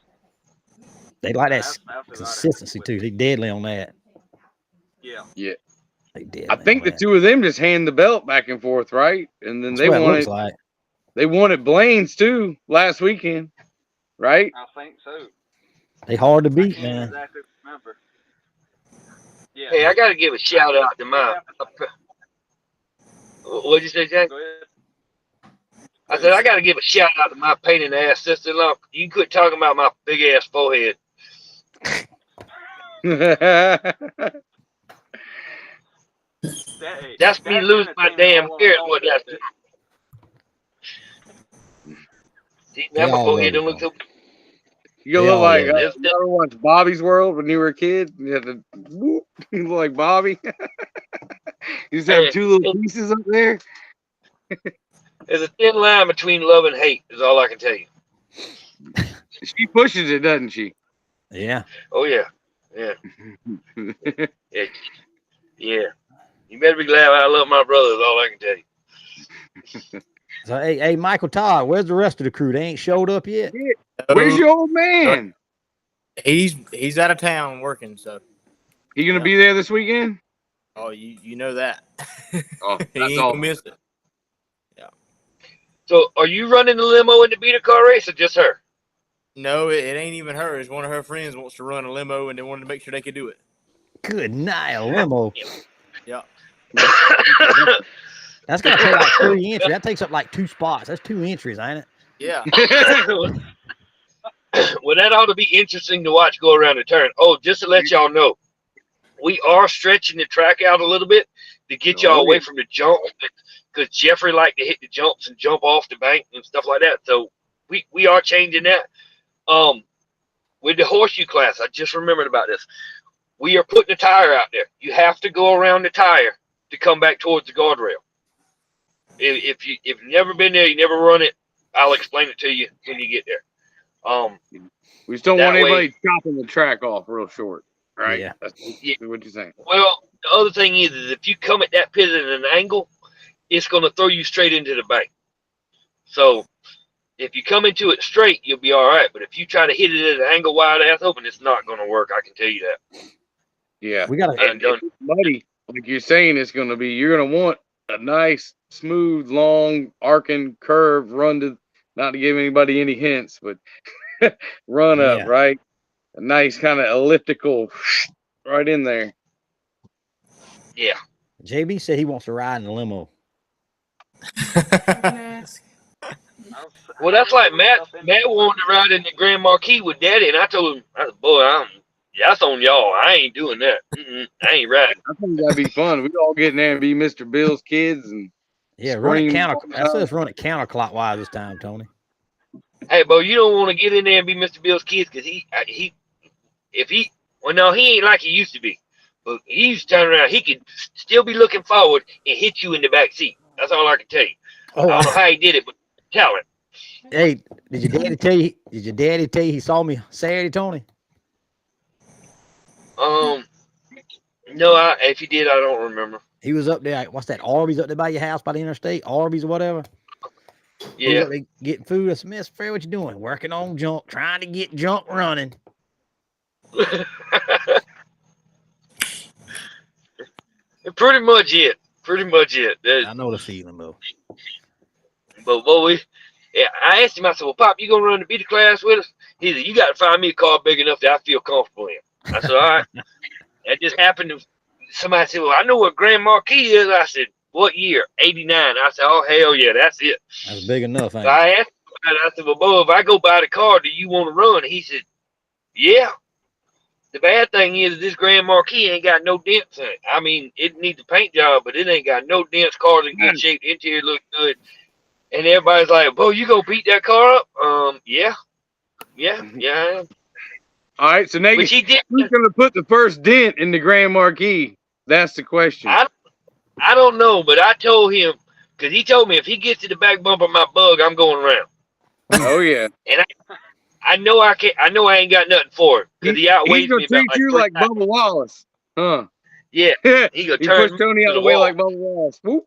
They like that That's who I'd consistency with. too. They deadly on that. Yeah. Yeah. They deadly I think on the that. two of them just hand the belt back and forth, right? And then That's what it looks they like. wanted Blaine's too last weekend, right? I think so. They hard to I beat, can't man. exactly remember. Yeah. Hey, I got to give a shout out to my. What'd you say, Jack? Go ahead. I said I got to give a shout out to my pain in the ass sister-in-law. You quit talking about my big ass forehead. That's me losing my damn hair. What that's doing. See, now my all forehead over don't look so. You They look all like over. you ever watched Bobby's World when you were a kid? You had to whoop, you look like Bobby. You just have two little pieces up there. There's a thin line between love and hate. Is all I can tell you. She pushes it, doesn't she? Yeah. Oh yeah, yeah, yeah, yeah. You better be glad I love my brother. Is all I can tell you. So hey, Michael Todd, where's the rest of the crew? They ain't showed up yet. Where's your old man? He's out of town working, so He gonna be there this weekend? oh you know that. Oh, He that's ain't all. gonna miss it. So, are you running the limo in the beater car race, or just her? No, it ain't even her. It's one of her friends wants to run a limo, and they wanted to make sure they could do it. Good night, a limo. Yeah. That's gonna take like 3 entries. That takes up like 2 spots. That's 2 entries, ain't it? Yeah. Well, that ought to be interesting to watch go around the turn. Oh, just to let y'all know, we are stretching the track out a little bit to get y'all away from the jump, because Jeffrey liked to hit the jumps and jump off the bank and stuff like that. So we are changing that. With the horseshoe class, I just remembered about this. We are putting a tire out there. You have to go around the tire to come back towards the guardrail. If you've never been there, you never run it, I'll explain it to you when you get there. We just don't That want anybody way- chopping the track off real short, right? Yeah. That's what you're saying. Well, the other thing is if you come at that pit at an angle, it's going to throw you straight into the bank. So if you come into it straight, you'll be all right. But if you try to hit it at an angle wide ass open, it's not going to work. I can tell you that. Yeah. We gotta And if it's muddy, like you're saying, it's going to be, you're going to want a nice, smooth, long, arcing curve run to, not to give anybody any hints, but run up, Yeah. right? A nice kind of elliptical right in there. Yeah. JB said he wants to ride in the limo. Well, that's like Matt. Matt wanted to ride in the Grand Marquis with Daddy, and I told him, I said, boy, that's on y'all. I ain't doing that. I ain't riding. I think that'd be fun. We'd all get in there and be Mr. Bill's kids and Yeah, run it scream. I said let's run it counterclockwise this time, Tony. Hey, Bo, you don't want to get in there and be Mr. Bill's kids because no, he ain't like he used to be. But he used to turn around. He could still be looking forward and hit you in the back seat. That's all I can tell you. Oh, I don't know how he did it, but talent. Hey, did your daddy tell you he saw me Saturday, Tony? No, if he did, I don't remember. He was up there. What's that? Arby's up there by your house, by the interstate? Arby's or whatever. He was Yeah. up there getting food. I said, Miss Fair, what you doing? Working on junk, trying to get junk running. Pretty much it. I know the feeling, though. But boy, I asked him. I said, "Well, Pop, you gonna run the beta class with us?" He said, "You got to find me a car big enough that I feel comfortable in." I said, "All right." That just happened to somebody said, "Well, I know what Grand Marquis is." I said, "What year?" 89. I said, "Oh, hell yeah, that's it." That's big enough, ain't So I asked him, I said, "Well, Bo, if I go buy the car, do you want to run?" He said, "Yeah." The bad thing is this Grand Marquis ain't got no dents in it. I mean, it needs a paint job, but it ain't got no dents. Car's in good shape. Interior looks good. And everybody's like, "Bo, you gonna beat that car up?" Yeah, I am. All right, so Nate, Which he did. who's going to put the first dent in the Grand Marquis? That's the question. I don't know, but I told him, because he told me if he gets to the back bumper of my Bug, I'm going around. Oh, yeah. And I know I can't. I know I ain't got nothing for it because he outweighs He's going me to about treat you three like times. Bubba Wallace. Huh. Yeah, he gonna turn pushed Tony out to of the way wall. like Bubba Wallace. Whoop.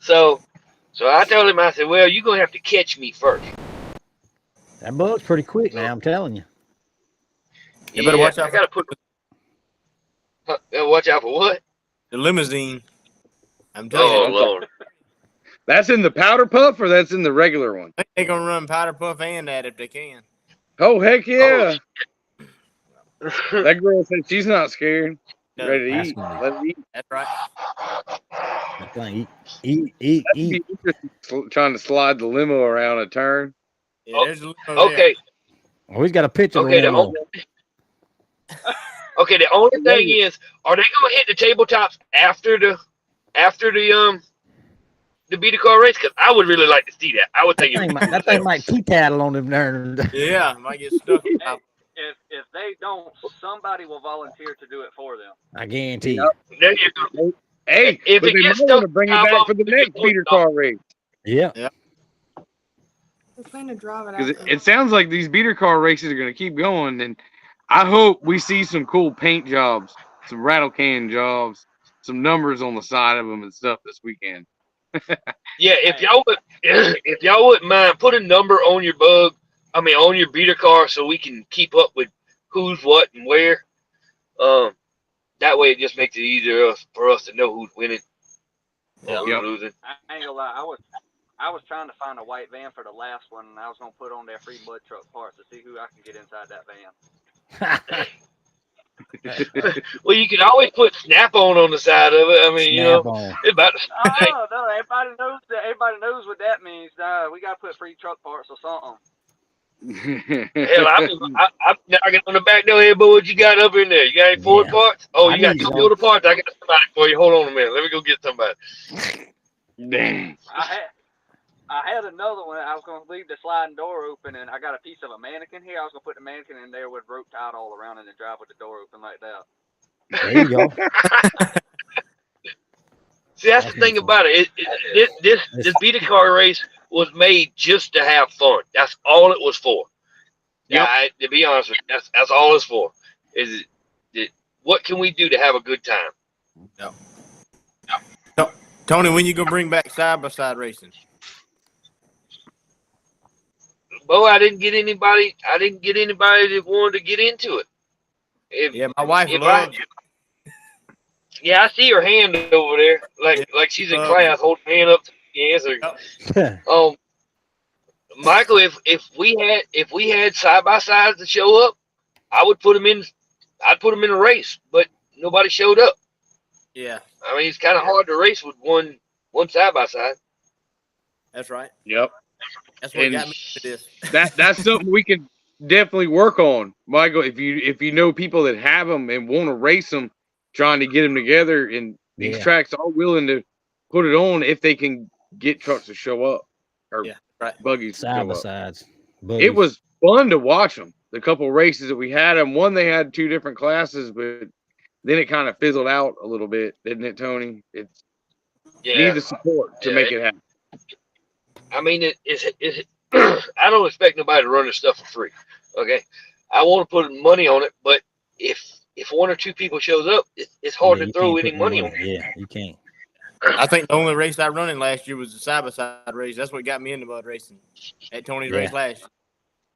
So I told him, I said, "Well, you're gonna have to catch me first." That bug's pretty quick now, I'm telling you. You better watch out. I gotta put. Watch out for what? The limousine. I'm telling Oh you. Lord. That's in the powder puff or that's in the regular one? I think they're gonna run powder puff and that if they can. Oh, heck yeah. Oh, That girl said she's not scared. No, Ready to that's eat. gonna be- Let it eat. That's right. That thing, eat. That'd be interesting trying to slide the limo around a turn. Yeah, there's a limo there. okay. Oh, he's got a picture of Okay. the limo. The only thing is, are they gonna hit the tabletops after the beta car race? Because I would really like to see that. I would think That thing might tea-tattle on them there. Yeah, might get stuck. If they don't, somebody will volunteer to do it for them. I guarantee you. There you go. Hey, If but it they gets might want to stuck, bring it back for the next beater car race. Yeah. We're planning to drive it Because out. it sounds like these beater car races are going to keep going, and I hope we see some cool paint jobs, some rattle can jobs, some numbers on the side of them and stuff this weekend. Yeah, if y'all wouldn't mind, put a number on your Bug. I mean, on your beater car, so we can keep up with who's what and where. That way it just makes it easier for us to know who's winning and who's losing. I ain't gonna lie, I was trying to find a white van for the last one, and I was gonna put on their free mud truck parts to see who I can get inside that van. Well, you can always put Snap-on the side of it. I mean, Snap-on. it's about No, everybody knows that. Everybody knows what that means. We gotta put free truck parts or something. hell, I'm knocking on the back door. Hey, boy, what you got up in there? You got any Ford parts? Oh, you got two builder parts? I got somebody for you. Hold on a minute. Let me go get somebody. Dang. I had another one. I was gonna leave the sliding door open, and I got a piece of a mannequin here. I was gonna put the mannequin in there with rope tied all around it and drive with the door open like that. There you go. See, that's the thing about it. This beater car race was made just to have fun. That's all it was for. Yeah, to be honest with you, that's all it's for. Is what can we do to have a good time? No. Tony, when you gonna bring back side-by-side racing? Bo, I didn't get anybody that wanted to get into it. Yeah, my wife loves it. Yeah, I see her hand over there, like she's in class, holding her hand up to the answer. Michael, if we had side by sides to show up, I would put them in. I'd put them in a race, but nobody showed up. Yeah, I mean, it's kind of hard to race with one side by side. that's right. Yep. That's what And got me to this. that's something we can definitely work on, Michael. If you know people that have them and want to race them, trying to get them together, and these Yeah. tracks are willing to put it on if they can get trucks to show up or Yeah, right. buggies to Side show by up. sides. It Buggies. was fun to watch them. The couple races that we had them, one they had 2 different classes, but then it kind of fizzled out a little bit, didn't it, Tony? It's need Yeah, the support to yeah. make it happen. I mean, it's I don't expect nobody to run this stuff for free. Okay, I want to put money on it, but if 1 or 2 people shows up, it's hard Yeah, to you throw can't any put no money on money. it. Yeah, you can't. I think the only race I running last year was the side by side race. That's what got me into mud racing at Tony's race Yeah. last year.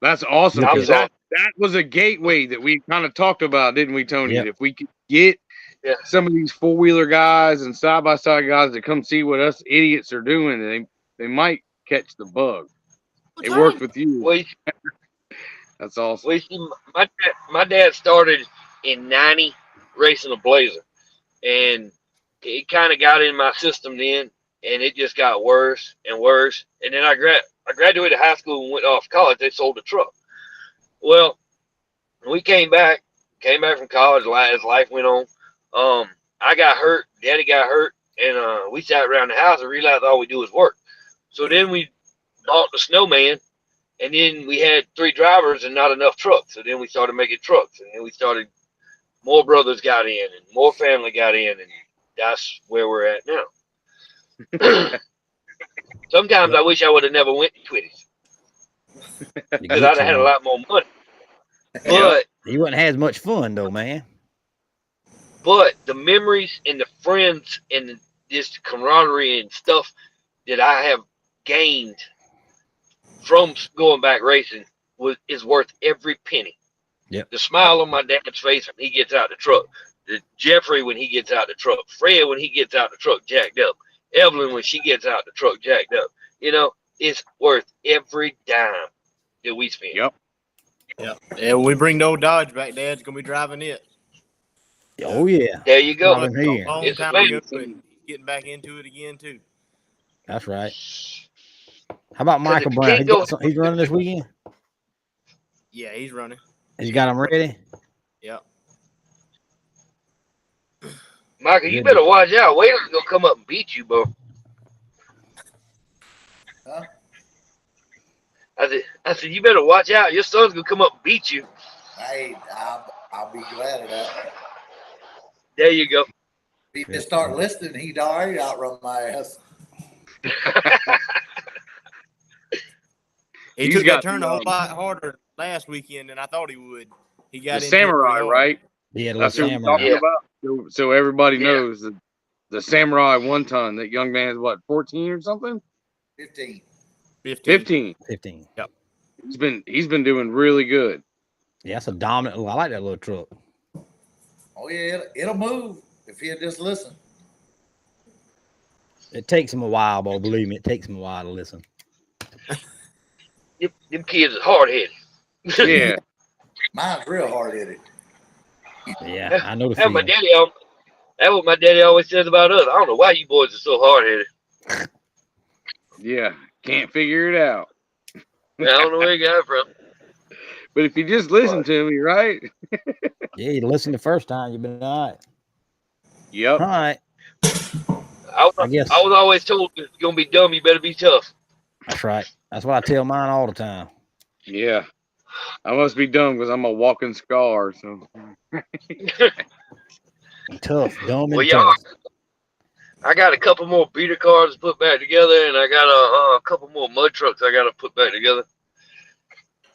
That's awesome Look I'm because sorry. that was a gateway that we kind of talked about, didn't we, Tony? Yep. If we could get Yeah. some of these 4-wheeler guys and side by side guys to come see what us idiots are doing, they might catch the bug. It worked with you. Well, That's awesome. well, you see, my dad started in '90 racing a Blazer, and it kind of got in my system then, and it just got worse and worse. And then I graduated high school and went off to college. They sold the truck. Well, we came back from college as life went on. I got hurt. Daddy got hurt, and we sat around the house and realized all we do is work. So then we bought the snowman, and then we had 3 drivers and not enough trucks. So then we started making trucks, and then we started. More brothers got in, and more family got in, and that's where we're at now. Sometimes I wish I would have never went to Twitties You because get I'd have had a some. lot more money. Yeah. But You wouldn't have as much fun though, man. the memories and the friends and this camaraderie and stuff that I have gained from going back racing is worth every penny. Yep. The smile on my dad's face when he gets out the truck, the Jeffrey when he gets out the truck, Fred when he gets out the truck jacked up, Evelyn when she gets out the truck jacked up. You know, it's worth every dime that we spend. Yep. Yeah, when we bring the old Dodge back, Dad's gonna be driving it. Oh yeah. There you go. Driving here. Long It's time amazing. ago, and getting back into it again too. That's right. How about 'Cause Michael if you Brown? can't go- He's running this weekend. Yeah, he's running. He's got them ready. Yeah. Michael, you Good. better watch out. Waylon's gonna come up and beat you, bro. Huh? I said, you better watch out. Your son's gonna come up and beat you. Hey, I'll be glad of that. There you go. If he just start listening, he'd already outrun my ass. He He's took got that turn the, a whole lot harder last weekend than I thought he would. He got The into it pretty samurai, hard. right? Yeah, the That's little what we're samurai. talking Yeah. about. So everybody Yeah. knows that the samurai 1-ton. That young man is what, 14 or something? 15. 15. 15. He's been doing really good. Yeah, that's a dominant. I like that little truck. Oh yeah, it'll move if he'll just listen. It takes him a while, but believe me, it takes him a while to listen. Them kids are hard headed. Yeah. Mine's real hard headed. Yeah, I know the That's feeling. that's what my daddy always says about us. I don't know why you boys are so hard headed. Yeah. Can't figure it out. I don't know where you got it from. But if you just listen to me, right? Yeah, you listened the first time, you've been all right. Yep. All right. I guess I was always told if you're gonna be dumb, you better be tough. that's right. That's what I tell mine all the time. Yeah. I must be dumb because I'm a walking scar. So Tough, dumb, Well, and y'all, tough. I got a couple more beater cars to put back together, and I got a couple more mud trucks I got to put back together,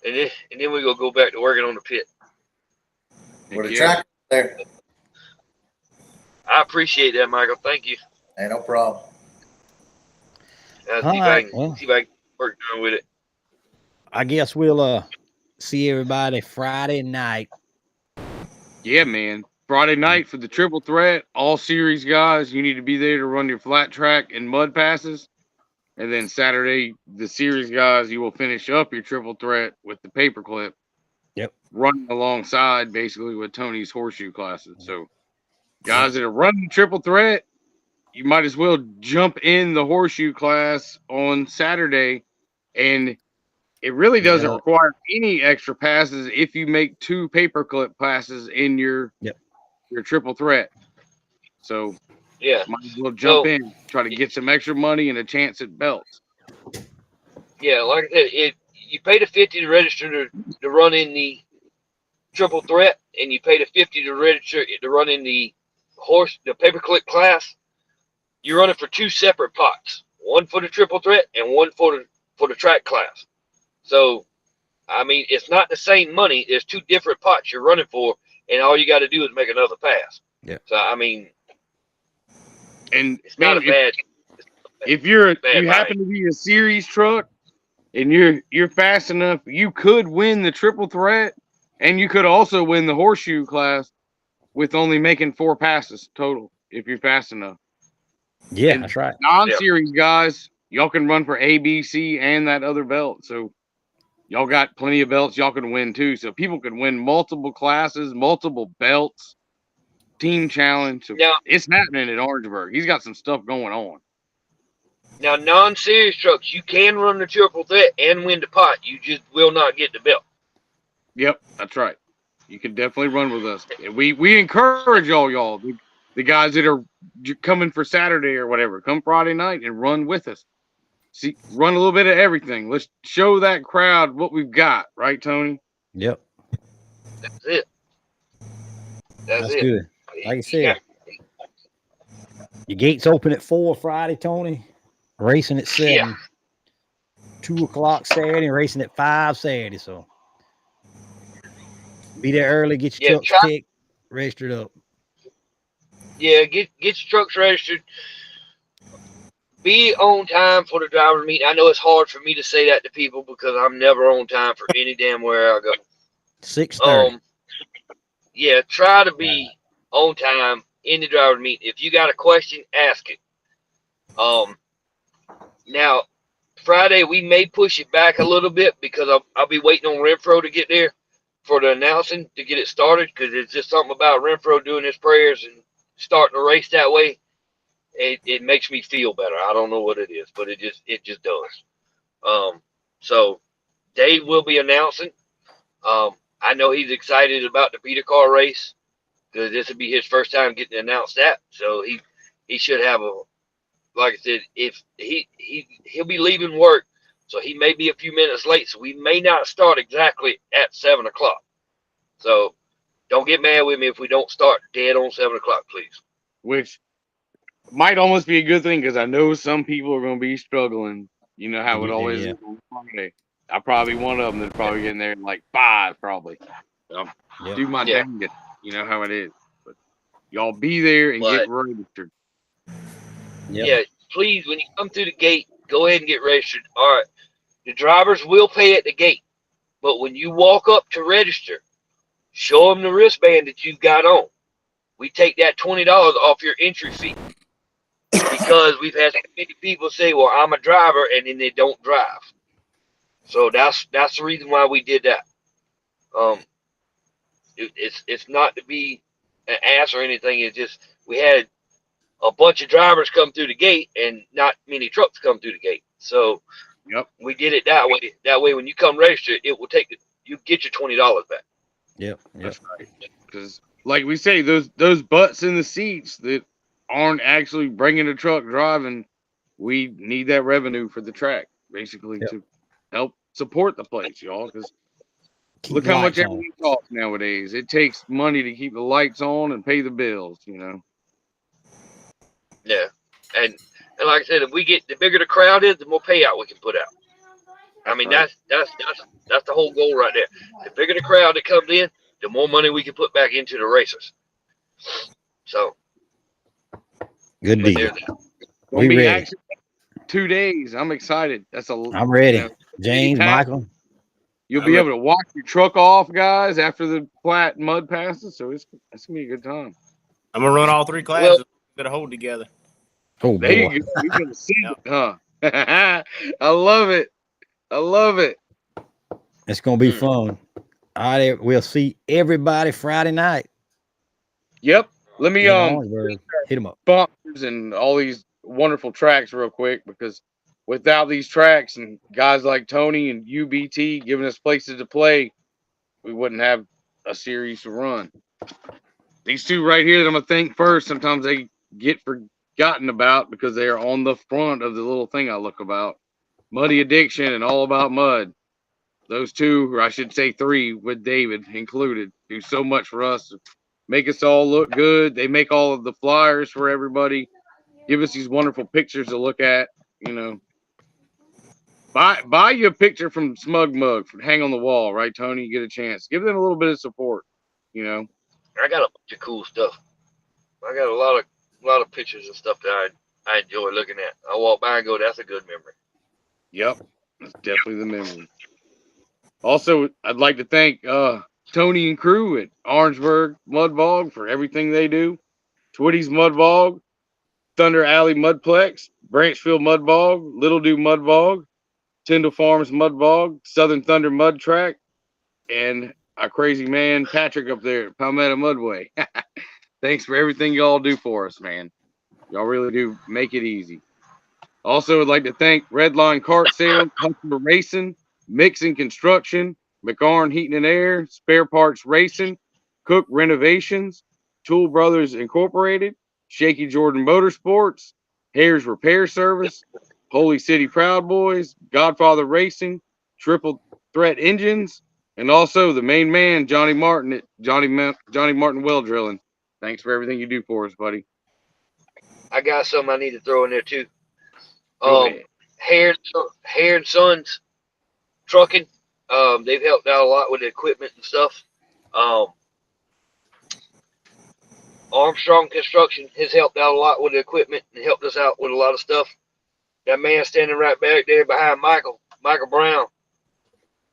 and then we gonna go back to working on the pit. With a yeah. tractor there. I appreciate that, Michael. Thank you. Ain't no problem. I'll All see, right, if well. I can work with it. I guess we'll see everybody Friday night. Yeah, man. Friday night for the triple threat, all series guys. You need to be there to run your flat track and mud passes. And then Saturday, the series guys, you will finish up your triple threat with the paperclip. Yep. Running alongside basically with Tony's horseshoe classes. So guys that are running triple threat, you might as well jump in the horseshoe class on Saturday. And it really doesn't require any extra passes if you make 2 paperclip passes in your triple threat. So might as well jump in, try to get some extra money and a chance at belts. Yeah, like I said, you pay the $50 to register to run in the triple threat, and you pay the $50 to register to run in the paperclip class. You're running for 2 separate pots, one for the triple threat and one for the track class. So, I mean, it's not the same money. There's 2 different pots you're running for, and all you got to do is make another pass. Yeah. So, I mean, and it's not a bad. If you happen to be a series truck and you're fast enough, you could win the triple threat, and you could also win the horseshoe class with only making 4 passes total if you're fast enough. Yeah, and that's right. Non-series guys, y'all can run for A, B, C, and that other belt. So y'all got plenty of belts y'all can win too. So people can win multiple classes, multiple belts, team challenge. So it's happening at Orangeburg. He's got some stuff going on. Now, non-series trucks, you can run the triple threat and win the pot. You just will not get the belt. Yep, that's right. You can definitely run with us. We encourage y'all, the guys that are coming for Saturday or whatever, come Friday night and run with us. See, run a little bit of everything. Let's show that crowd what we've got, right, Tony? Yep. That's it. That's good. Like I said, your gates open at 4 Friday, Tony. Racing at 7. Yeah. 2 o'clock Saturday, racing at 5 Saturday. So be there early, get your trucks picked, registered up. Yeah, get your trucks registered. Be on time for the driver's meeting. I know it's hard for me to say that to people because I'm never on time for any damn where I go. 6:30. Yeah, try to be on time in the driver's meeting. If you got a question, ask it. Now, Friday we may push it back a little bit because I'll be waiting on Renfro to get there for the announcing to get it started, because it's just something about Renfro doing his prayers and starting the race that way. It makes me feel better. I don't know what it is, but it just does. So Dave will be announcing. I know he's excited about the Peter car race because this will be his first time getting announced that. So he should have like I said, if he'll be leaving work, so he may be a few minutes late. So we may not start exactly at 7 o'clock. So don't get mad with me if we don't start dead on 7 o'clock, please. Which might almost be a good thing, because I know some people are going to be struggling. You know how it always is on Friday. I'm probably one of them that's probably getting there in like 5, probably. Do my dangest. You know how it is. But y'all be there and get registered. Yeah, please, when you come through the gate, go ahead and get registered. All right. The drivers will pay at the gate, but when you walk up to register, show them the wristband that you've got on. We take that $20 off your entry fee, because we've had many people say, well, I'm a driver, and then they don't drive. So that's the reason why we did that. It's not to be an ass or anything. It's just we had a bunch of drivers come through the gate and not many trucks come through the gate. So we did it that way. That way, when you come register, it will you get your $20 back. Yep. That's right. Because, like we say, those butts in the seats that aren't actually bringing the truck driving, we need that revenue for the track, basically, to help support the place, y'all. Because look how much everything costs nowadays. It takes money to keep the lights on and pay the bills, you know. Yeah, and like I said, if we get the bigger the crowd is, the more payout we can put out. I mean, that's the whole goal right there. The bigger the crowd that comes in, the more money we can put back into the racers. So good deal. We ready. Actually 2 days. I'm excited. I'm ready. You know, James, Michael. You'll be able to walk your truck off, guys, after the flat mud passes. So it's gonna be a good time. I'm gonna run all 3 classes. Got to hold together. Oh, there you go. You're gonna see it, huh? I love it. I love it. It's gonna be fun. All right, we'll see everybody Friday night Yep. Let me in Orangeburg. Hit them up. sponsors and all these wonderful tracks real quick, because without these tracks and guys like Tony and UBT giving us places to play, we wouldn't have a series to run. These two right here that I'm gonna thank first, sometimes they get forgotten about because they are on the front of the little thing I look about. Muddy Addiction and All About Mud. Those two, or I should say three, with David included, do so much for us. Make us all look good. They make all of the flyers for everybody. Give us these wonderful pictures to look at. You know, buy you a picture from Smug Mug, hang on the wall, right, Tony? You get a chance. Give them a little bit of support. You know, I got a bunch of cool stuff. I got a lot of pictures and stuff that I enjoy looking at. I walk by and go, that's a good memory. Yep, that's definitely the memory. Also, I'd like to thank Tony and crew at Orangeburg Mud Bog for everything they do. Twitty's Mud Bog, Thunder Alley Mudplex, Branchfield Mud Bog, Little Dew Mud Bog, Tyndall Farms Mud Bog, Southern Thunder Mud Track, and our crazy man Patrick up there at Palmetto Mudway. Thanks for everything y'all do for us, man. Y'all really do make it easy. Also, would like to thank Redline Kart Sales, Customer Racing, Mixing Construction, McArn Heating and Air, Spare Parts Racing, Cook Renovations, Tool Brothers Incorporated, Shaky Jordan Motorsports, Hare's Repair Service, Holy City Proud Boys, Godfather Racing, Triple Threat Engines, and also the main man, Johnny Martin at Johnny Martin Well Drilling. Thanks for everything you do for us, buddy. I got something I need to throw in there too. Go ahead. Hare and Sons Trucking. They've helped out a lot with the equipment and stuff. Armstrong Construction has helped out a lot with the equipment and helped us out with a lot of stuff. That man standing right back there behind Michael Brown.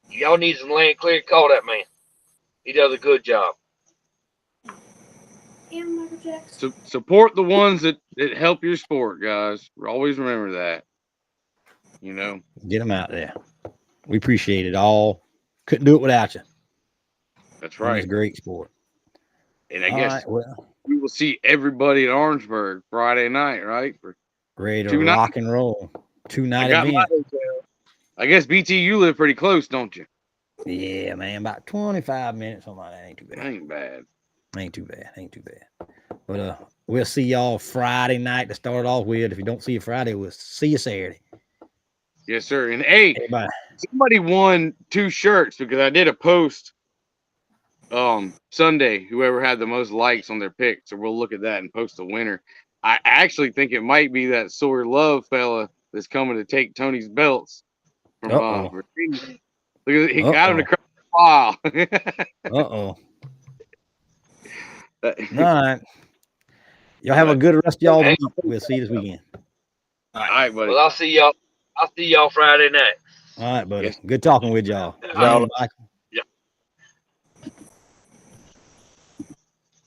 Y'all need some land cleared, call that man. He does a good job. And Michael Jackson. Support the ones that help your sport, guys. Always remember that. You know, Get them out there. We appreciate it all. Couldn't do it without you. that's And it's right. a great sport. And I All guess right, well, we will see everybody at Orangeburg Friday night, right? For ready to 2 nights. rock and roll. I 2-night got my event. hotel. I guess BT, you live pretty close, don't you? Yeah, man, about 25 minutes. Something like that. Ain't too bad. Ain't bad. Ain't too bad. Ain't too bad. But we'll see y'all Friday night to start off with. If you don't see you Friday, we'll see you Saturday. Yes, sir. And hey, Everybody. somebody won 2 shirts because I did a post Sunday, whoever had the most likes on their pick. So we'll look at that and post the winner. I actually think it might be that Sawyer Love fella that's coming to take Tony's belts from Virginia. Look at he got him to cry a while. All right. Y'all have a good rest of y'all week. We'll see you this weekend. All right, buddy. Well, I'll see y'all Friday night. All right, buddy. Yes. Good talking with y'all. Y'all. Michael.